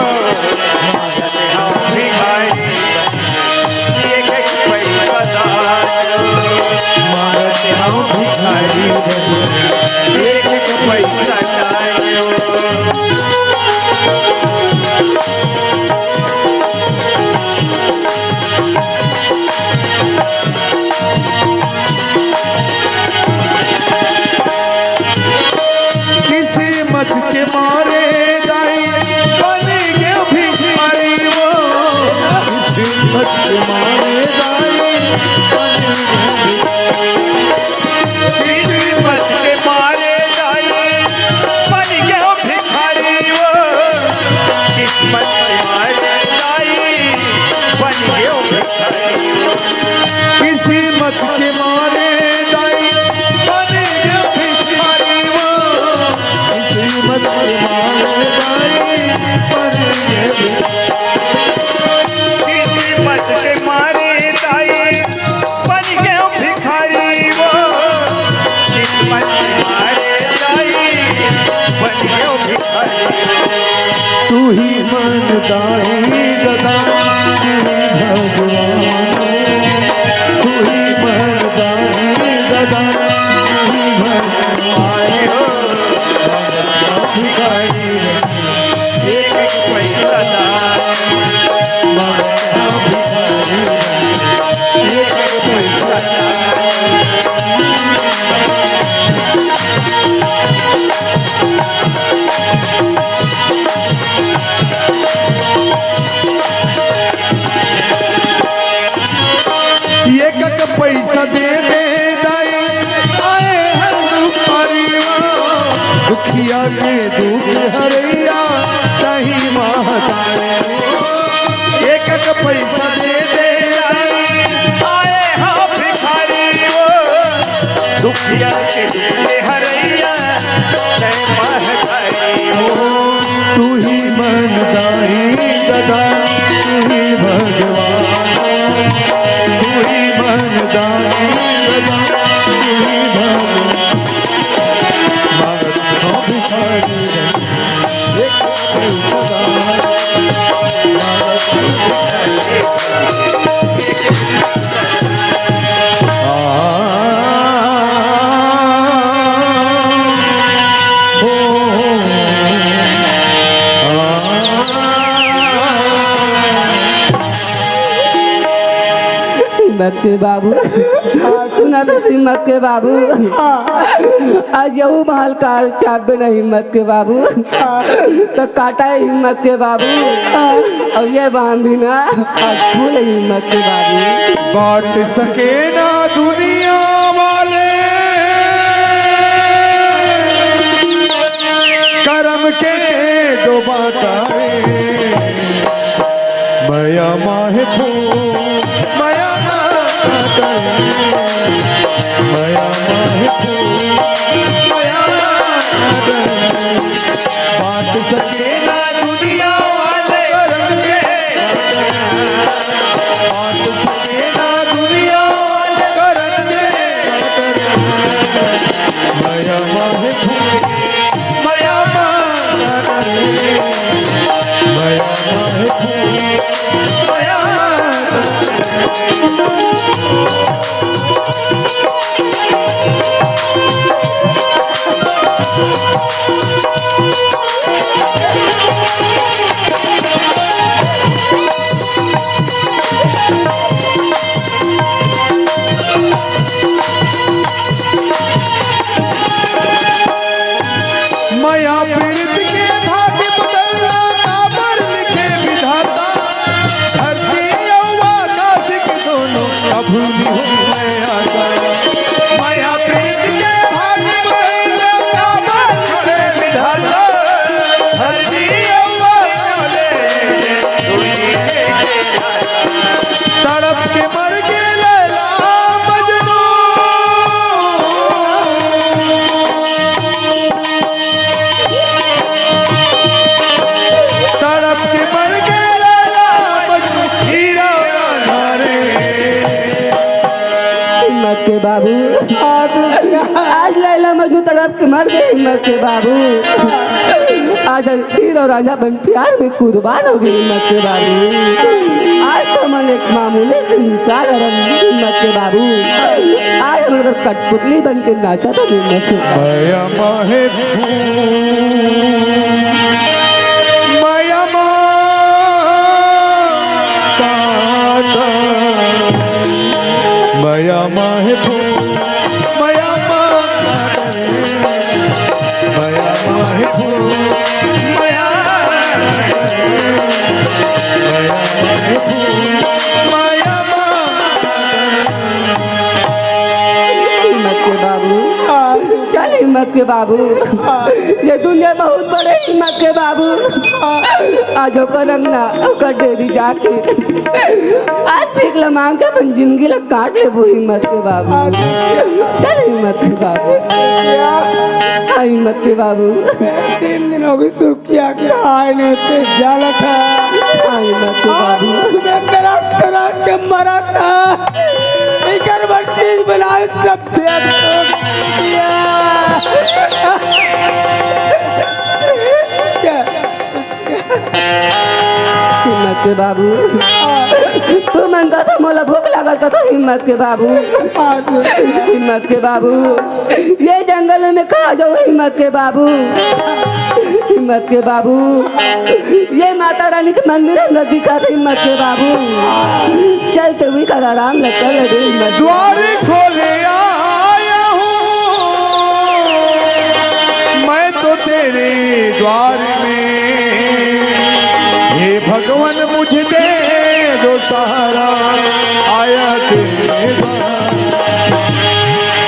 भिखारी एक पैसा मारते हम भिखारी एक पैसा किस्मत के मारे दाई बन गए भिखारी वो, किस्मत के मारे दाई बन गए, किस्मत के मारे दाई बन गए भिखारी वो, किस्मत के मारे दाई बन गए भिखारी वो, किस्मत के मारे दाई बन गए भिखारी वो, किस्मत के मारे दाई बन गए, किस्मत के मारे दाई बन गए भिखारी वो, किस्मत के मारे दाई बन गए भिखारी। तू ही मन दाई दादा, तू ही भगवान, तू ही मन दाई दादा, तू ही भगवान हो। भिखारी एक पैसा भिखारी एक पैसा एक पैसा दे दे दाई आए हैं दुखारी वो, दुखिया के दुख हरैया सही महतारे, एक पैसा दे दे दाई आए हैं भिखारी वो, दुखिया के दुख हरैया सही महतारे हो। तू ही मन दाई दादा, तू ही भगवान, तू ही मन दाई दादा, तू ही भगवान मांगत हो भिखारी एक पैसा मांगत हो हिम्मत के बाबू सुना था हिम्मत के बाबू आज यू महल का चाबे न हिम्मत के बाबू तो काटा है हिम्मत के बाबू अब ये बाम भी ना आज फूल है हिम्मत के बाबू बांट सके ना दुनिया वाले करम के जो बाटा मया माहे फूल मया ना मया बांट सके ना दुनिया वाले करेंगे, बांट सके ना दुनिया वाले करेंगे। माया माहे फूले, माया माहे, माया माहे फूले, माया माया पीड़ित के भाग्य बदलना काबर लिखे विधाता, धरती यौवा नासिक दोनों कभी नहीं मैं आशा। माया पीड़ित के भाग्य बदलना काबर लिखे विधाता, धरती यौवा तड़प के मर के लैला मजनू, तड़प के मर के लैला मजनू, हीरा नारे। हिम्मत के बाबू, आज लैला मजनू तड़प के मर गए हिम्मत के बाबू। आज हीर और रांझा बन प्यार में कुर्बान हो गई हिम्मत के बाबू। आज तो मन एक मामूली से इंसान और हिम्मत के बाबू, आज हम अगर कठपुतली बन के नाचा तो हिम्मत के बाबू। माया माहे फूल, माया काटा, माया माहे फूल, माया माया माहे फूल, माया माहे फूल, माया हिम्मत के बाबू, चल हिम्मत के बाबू, ये दुनिया बहुत बड़े हिम्मत के बाबू। आज ओकर रंगना ओकर डेरी जाके आज पिघला मांग के अपन जिंदगी ला काट ले वो हिम्मत के बाबू। चल हिम्मत के बाबू, हाँ हिम्मत के बाबू। 3 दिन हो गए सुखिया खाए नहीं थे जाला था, हाँ हिम्मत के बाबू। मैं तरस तरस के मरा था, एक बार चीज बनाए सब फेंक दिया। हिम्मत के बाबू, तू मन का तो मोला भूख लगा था तो हिम्मत के बाबू। हिम्मत के बाबू, ये जंगल में खा जाओ हिम्मत के बाबू। हिम्मत के बाबू, ये माता रानी के मंदिर है नदी का हिम्मत के बाबू। चलते हुए कर आराम लगता लगे हिम्मत। द्वार खोले आया हूँ मैं तो तेरे द्वार में, हे भगवान मुझे दे दो सहारा, आया तेरे द्वार।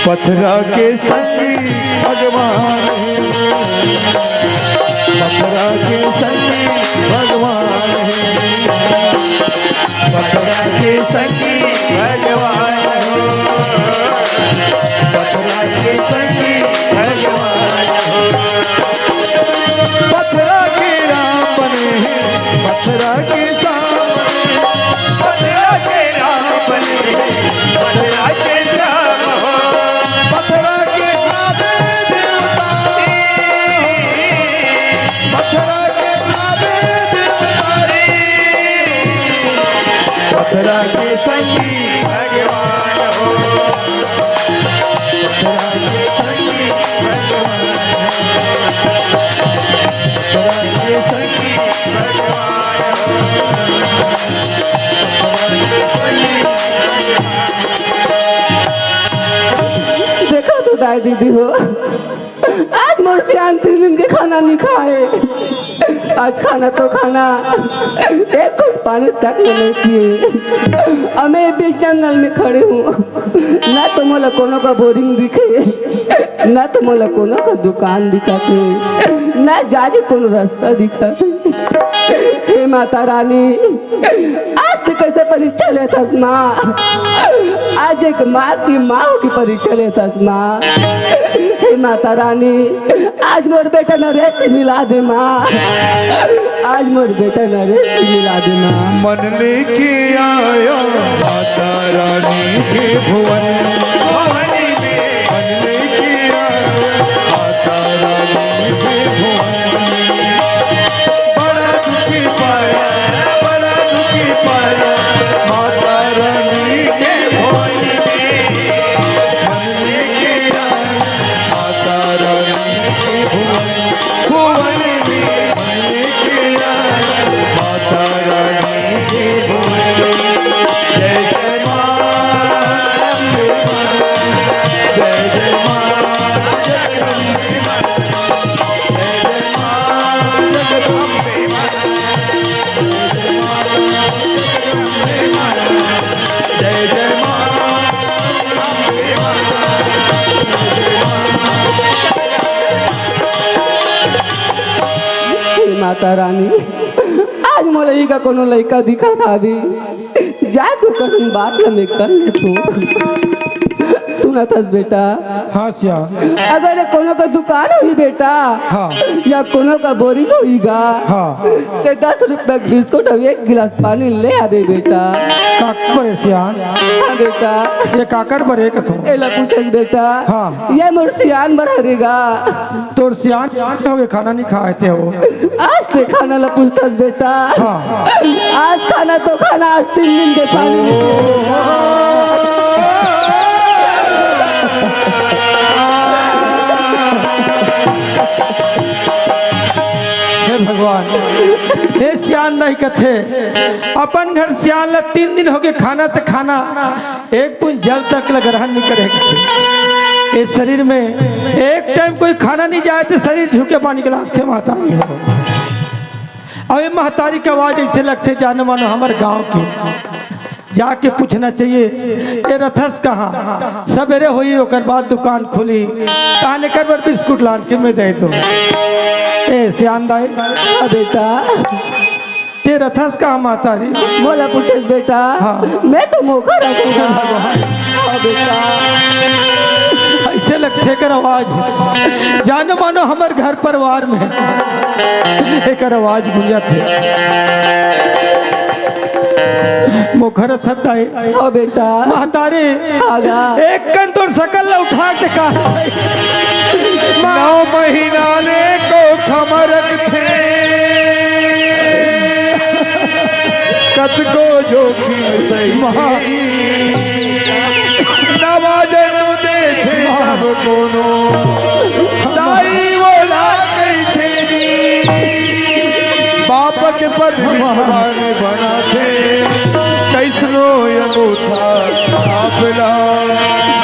पत्थरा के संगी भगवान है, पत्थरा के संगी भगवान है, पत्थरा के संगी भगवान हो, पत्थरा के संगी भगवान हो। पत्थरा के राम बने हैं, पत्थरा के श्याम, पत्थरा के राम बने हैं, पत्थरा के श्याम हो, पत्थरा के भावे देवता, पत्थरा के भावे देवता, पत्थरा के संगी भगवान हो, पत्थरा के संगी भगवान हो, पत्थरा के संगी भगवान हो, पत्थरा के संगी। देखो तो दाई दीदी हो, आज मोर से 3 दिन के खाना नहीं खाए। आज खाना तो खाना, एक घुट पानी तक नहीं पिए। और मैं बीच जंगल में खड़े हूँ, ना तो मोला कोनो का बोरिंग दिखे, ना तो मोला कोनो का दुकान दिखाते, ना जाके कोनो रास्ता दिखाते। हे माता रानी, आज तो कैसे परीक्षा लेतास माँ? आज एक माँ की परीक्षा लेतास माँ। हे माता रानी, आज मोर बेटा नरेश मिला दे माँ। आज मोर बेटा नरेश मिला दे माँ। मन लेके आया माता रानी के भुवन भवानी में, मन लेके आया माता रानी के भुवन में। बड़ा दुखी पाया, बड़ा दुखी पाया माता रानी के भुवन में। मन लेके आया माता रानी के भुवन भुवन में, मन लेके आया माता रानी के भुवन में। जय जय माँ अम्बे माँ, जय जय माँ जगदम्बे माँ, जय जय माँ जगदम्बे माँ, जय जय माँ अम्बे माँ, हे माता रानी, आज मोलई का कोनो लड़का दिखा था अभी, जा तू कसन बात में कर ले तू। सुना था बेटा, हाँ श्याम। अगर ये कोनो का दुकान हुई बेटा, हाँ। या कोनो का बोरिंग होईगा, हाँ। ते 10 रुपए का बिस्कुट और 1 गिलास पानी ले आबे बेटा। काकर बरे श्याम, हाँ बेटा, ये काकर बरे कथो एला पूछस बेटा। हाँ। ये मोर सियान बढ़ेगा, तोर श्याम हो गए, खाना नहीं खाते हो। आज ते खाना ला पूछतस बेटा। हाँ। आज खाना तो खाना, आज 3 दिन के पानी। हे भगवान, हे श्यान नहीं कथे, अपन घर श्यान ला 3 दिन हो गए खाना तो खाना एक बूंद जल तक ला ग्रहण नहीं करेगा। इस शरीर में एक टाइम कोई खाना नहीं जाए तो शरीर झुके पानी के लागते महतारी हो। और ये महतारी की आवाज ऐसे लगते जाने मानो हमारे गांव की। जाके पूछना चाहिए ये रथस कहाँ, सवेरे हुई ओकर बाद दुकान खुली, कहने कर बर बिस्कुट लान के में दे दो। ए श्याम दाई, हाँ बेटा, ते रथस कहाँ मातारी? मोला पूछस बेटा। हाँ। मैं तो मौका रखूंगा। हाँ बेटा, ऐसे लगते कर आवाज जानो मानो हमारे घर परिवार में एक आवाज गुंजा थे। मुखर थदाई, हाँ बेटा, महतारी आगा। एक कन तोर सकल उठा के कहा 9 महीना ने को खमरक थे, कत को जोखिम सही नवा जन्म दे थे तब कोनो दाई बोला कही थे। बाप के पद भगवान बना थे, कैसनो अंगूठा आपला।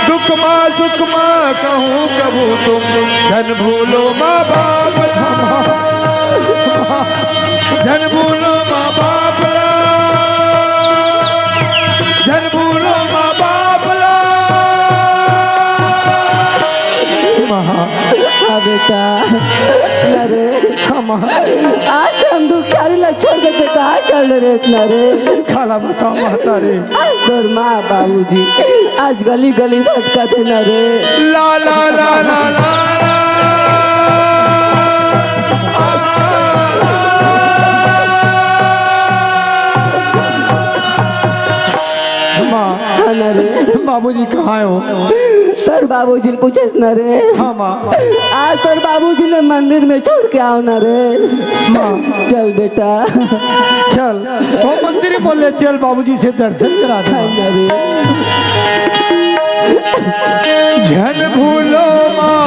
दुख माँ सुख माँ कहूँ कबू तुम, धन भूलो माँ बाप धन भूलो माँ बाप ला, धन भूलो माँ बाप ला। हाँ बेटा, अरे आज तो हम दुखियारी ला छोड़ के ते कहाँ चल रहे इतना रे? खाला बताओ महतारी। आज तोर माँ बाबूजी आज गली गली भटका थे न रे। ला ला ला ला ला माँ, न रे, बाबूजी कहाँ हो? तोर बाबूजी पूछेस न रे। हाँ माँ। आज तोर बाबूजी ने मंदिर में छोड़ के आओ न रे। माँ चल बेटा, चल वो मंदिर में बोले चल बाबूजी से दर्शन करा दे। चल न रे। झन भूलो माँ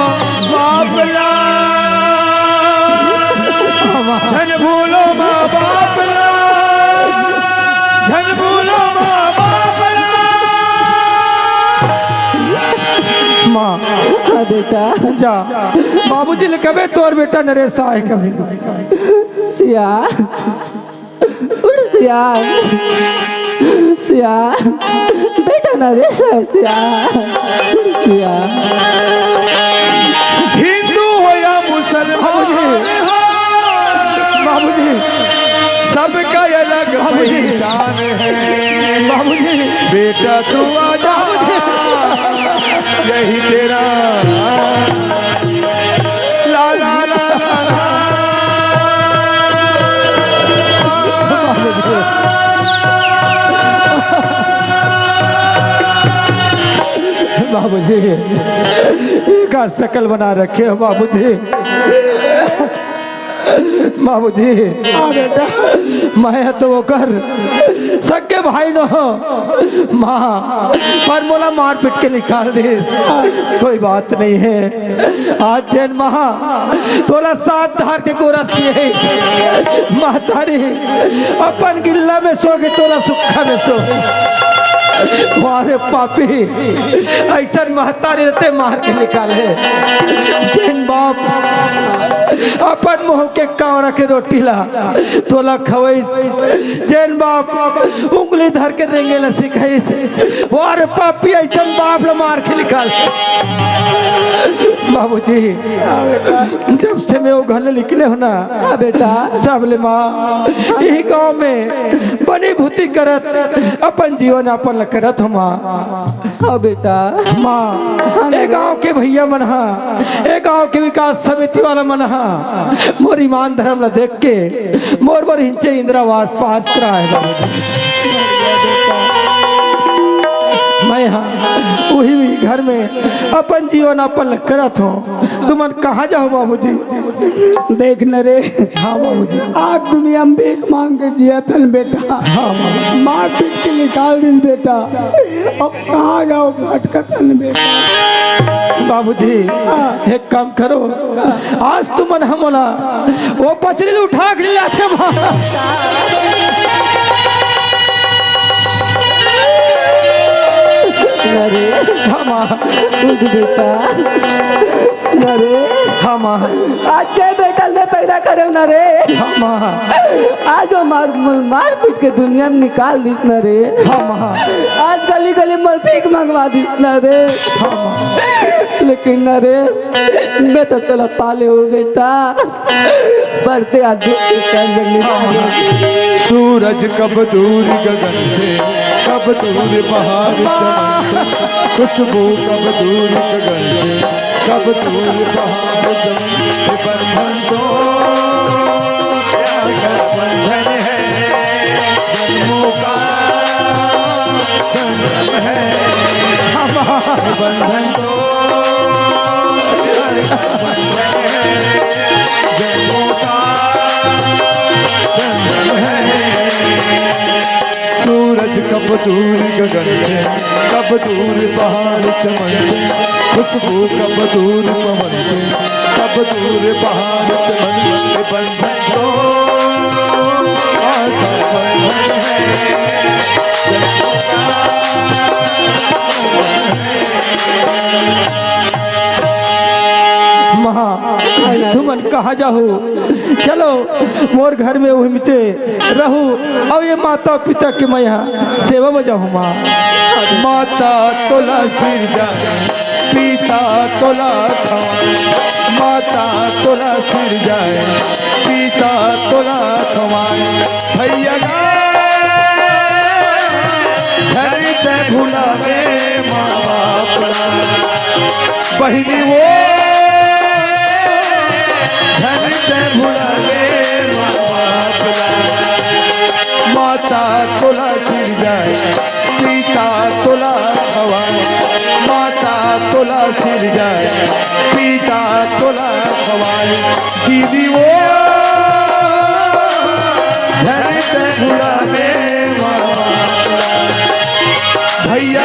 बापला, झन भूलो माँ बापला, झन भूलो माँ बापला। माँ हाँ बेटा, जा बाबूजी ने कभी तोर बेटा नरेश आए कभी। सिया उठ सिया, सिया बेटा नरेश है सिया, सिया। हिंदू हो या मुसलमान हो, बाबूजी सबका अलग पहचान है। बाबूजी बेटा तू आजा, यही तेरा ला ला ला ला ला। बाबूजी का शकल बना रखे हो बाबूजी। बाबूजी मैं तो वो कर सके भाई न हो माँ पर मोला मार पीट के निकाल दे। कोई बात नहीं है आज जैन माँ तोला साथ धार के गोरस माँ तारी अपन गिल्ला में सो के तोला सुखा में सो। वारे पापी ऐसा महतारी रहते मार के निकाले। जैन बाप अपन मुँह के काव रखे रोटी ला तोला खवई। जैन बाप उंगली धर के रेंगे ला सिखाई से। वारे पापी ऐसा बाप ला मार के निकाले। बाबूजी जब से मैं वो घर निकले हो ना बेटा सबले माँ यही गाँव में बनी भूति करत अपन जीवन यापन करत हो माँ। हाँ बेटा माँ ए गाँव के भैया मन हा ए गाँव के विकास समिति वाला मन हा मोर ईमान धर्म ला देख के मोर हिंचे इंदिरावास पास कराए बाबूजी। मैं यहाँ वही भी घर में अपन जीवन अपन करत हो। तुमन कहाँ जाओ बाबूजी? देख न रे हाँ बाबूजी। आज दुनिया में भीख मांग के जिया था बेटा। हाँ बाबूजी। माँ पीट के निकाल दी बेटा। अब कहाँ जाओ भटकतन बेटा। बाबूजी एक काम करो आज तुमन हमला वो पचरी उठा के ले आते माँ। नरे हाँ बेटा नरे हाँ माँ अच्छे बेटा ने पैदा करे न रे। हाँ माँ आज मार पीट के दुनिया में निकाल दी न रे। हाँ माँ आज गली गली में भीख मंगवा दी न रे। लेकिन न रे मैं तो तेरा पाले हो बेटा बढ़ते आदमी सूरज कब दूर गगन से, कब दूर पहाड़ चमन से, खुशबू कब दूर गगन से, कब दूर पहाड़ चमन से। बंधन तो क्या बंधन है, जन्मों का बंधन है। बंधन तो बंधन है, जन्मों का सूरज कब दूर गगन से, कब दूर पहाड़ चमन से, खुशबू कब दूर पवन से, कब दूर पहाड़ चमन से। बंधन तो आशा बंधन है, माँ तुमन कहाँ जाओ? चलो मोर घर में वही मिते रहू। अब ये माता पिता के मैं यहाँ सेवा बजाऊँ माँ। माता तोला सिर जाए, पिता तोला खवाए। माता तोला सिर जाए, पिता तोला खवाए। भैया झरते भुलावे माँ बाप, बहिनी वो झरते भुलावे माँ बाप। माता तोला सिर जाए, पिता तोला खवाए। माता तोला सिर जाए, पिता तोला खवाए। दीदी वो झरते भुलावे माँ बाप, भैया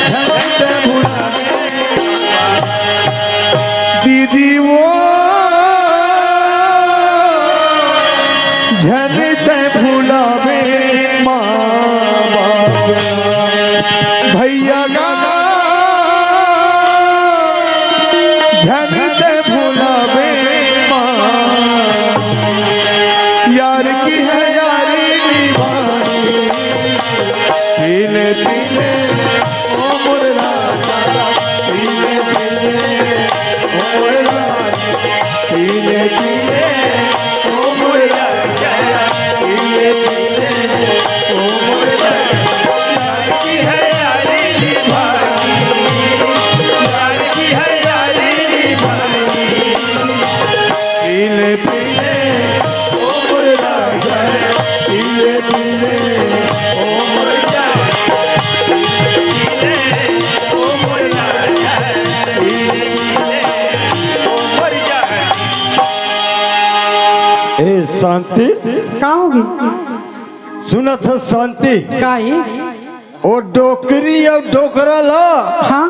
झरते भुलावे। दीदी वो झरते भुलावे माँ बाप, भैया झरते भुलावे माँ। यार की है यारी निभानी, पीले पीले ओ मोर राजा, पीले पीले ओ मोर राजा, पीले शांति का होगी सुनत है शांति काहे ओ डोकरी और डोकरा ला हाँ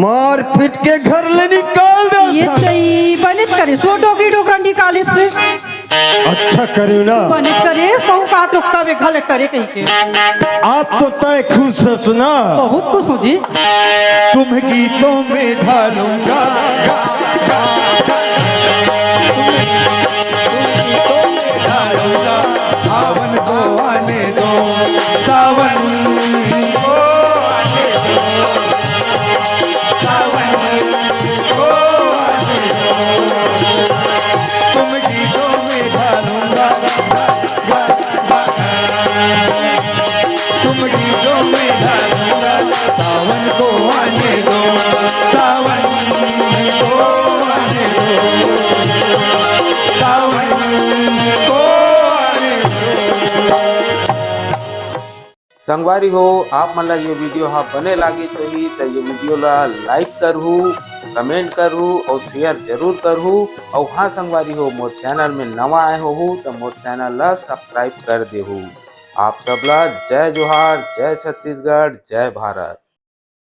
मार पीट के घर ले निकाल दो ये सही बनित करे सो डोकरी डोकरा निकाले से अच्छा करियो ना बनित करे बहु कात रुकता वे घले करे कहीं के आप तो तय खुश है सुना बहुत खुश हो जी तुम गीतों में ढालूंगा सावन को आने दो सावन को आने दो सावन को आने दो तुम गीतों में ढालूंगा तुम गीतों में ढालूंगा सावन को आने दो सावन को आने दो सावन को संगवारी हो आप मन ला ये वीडियो हा बने लागे सही तो ये वीडियो ला लाइक करहू कमेंट करहू और शेयर जरूर करहू और हाँ संगवारी हो मोर चैनल में नवा आए हो तो मोर चैनल ला सब्सक्राइब कर देहू। आप सब ला जय जोहार, जय छत्तीसगढ़, जय भारत।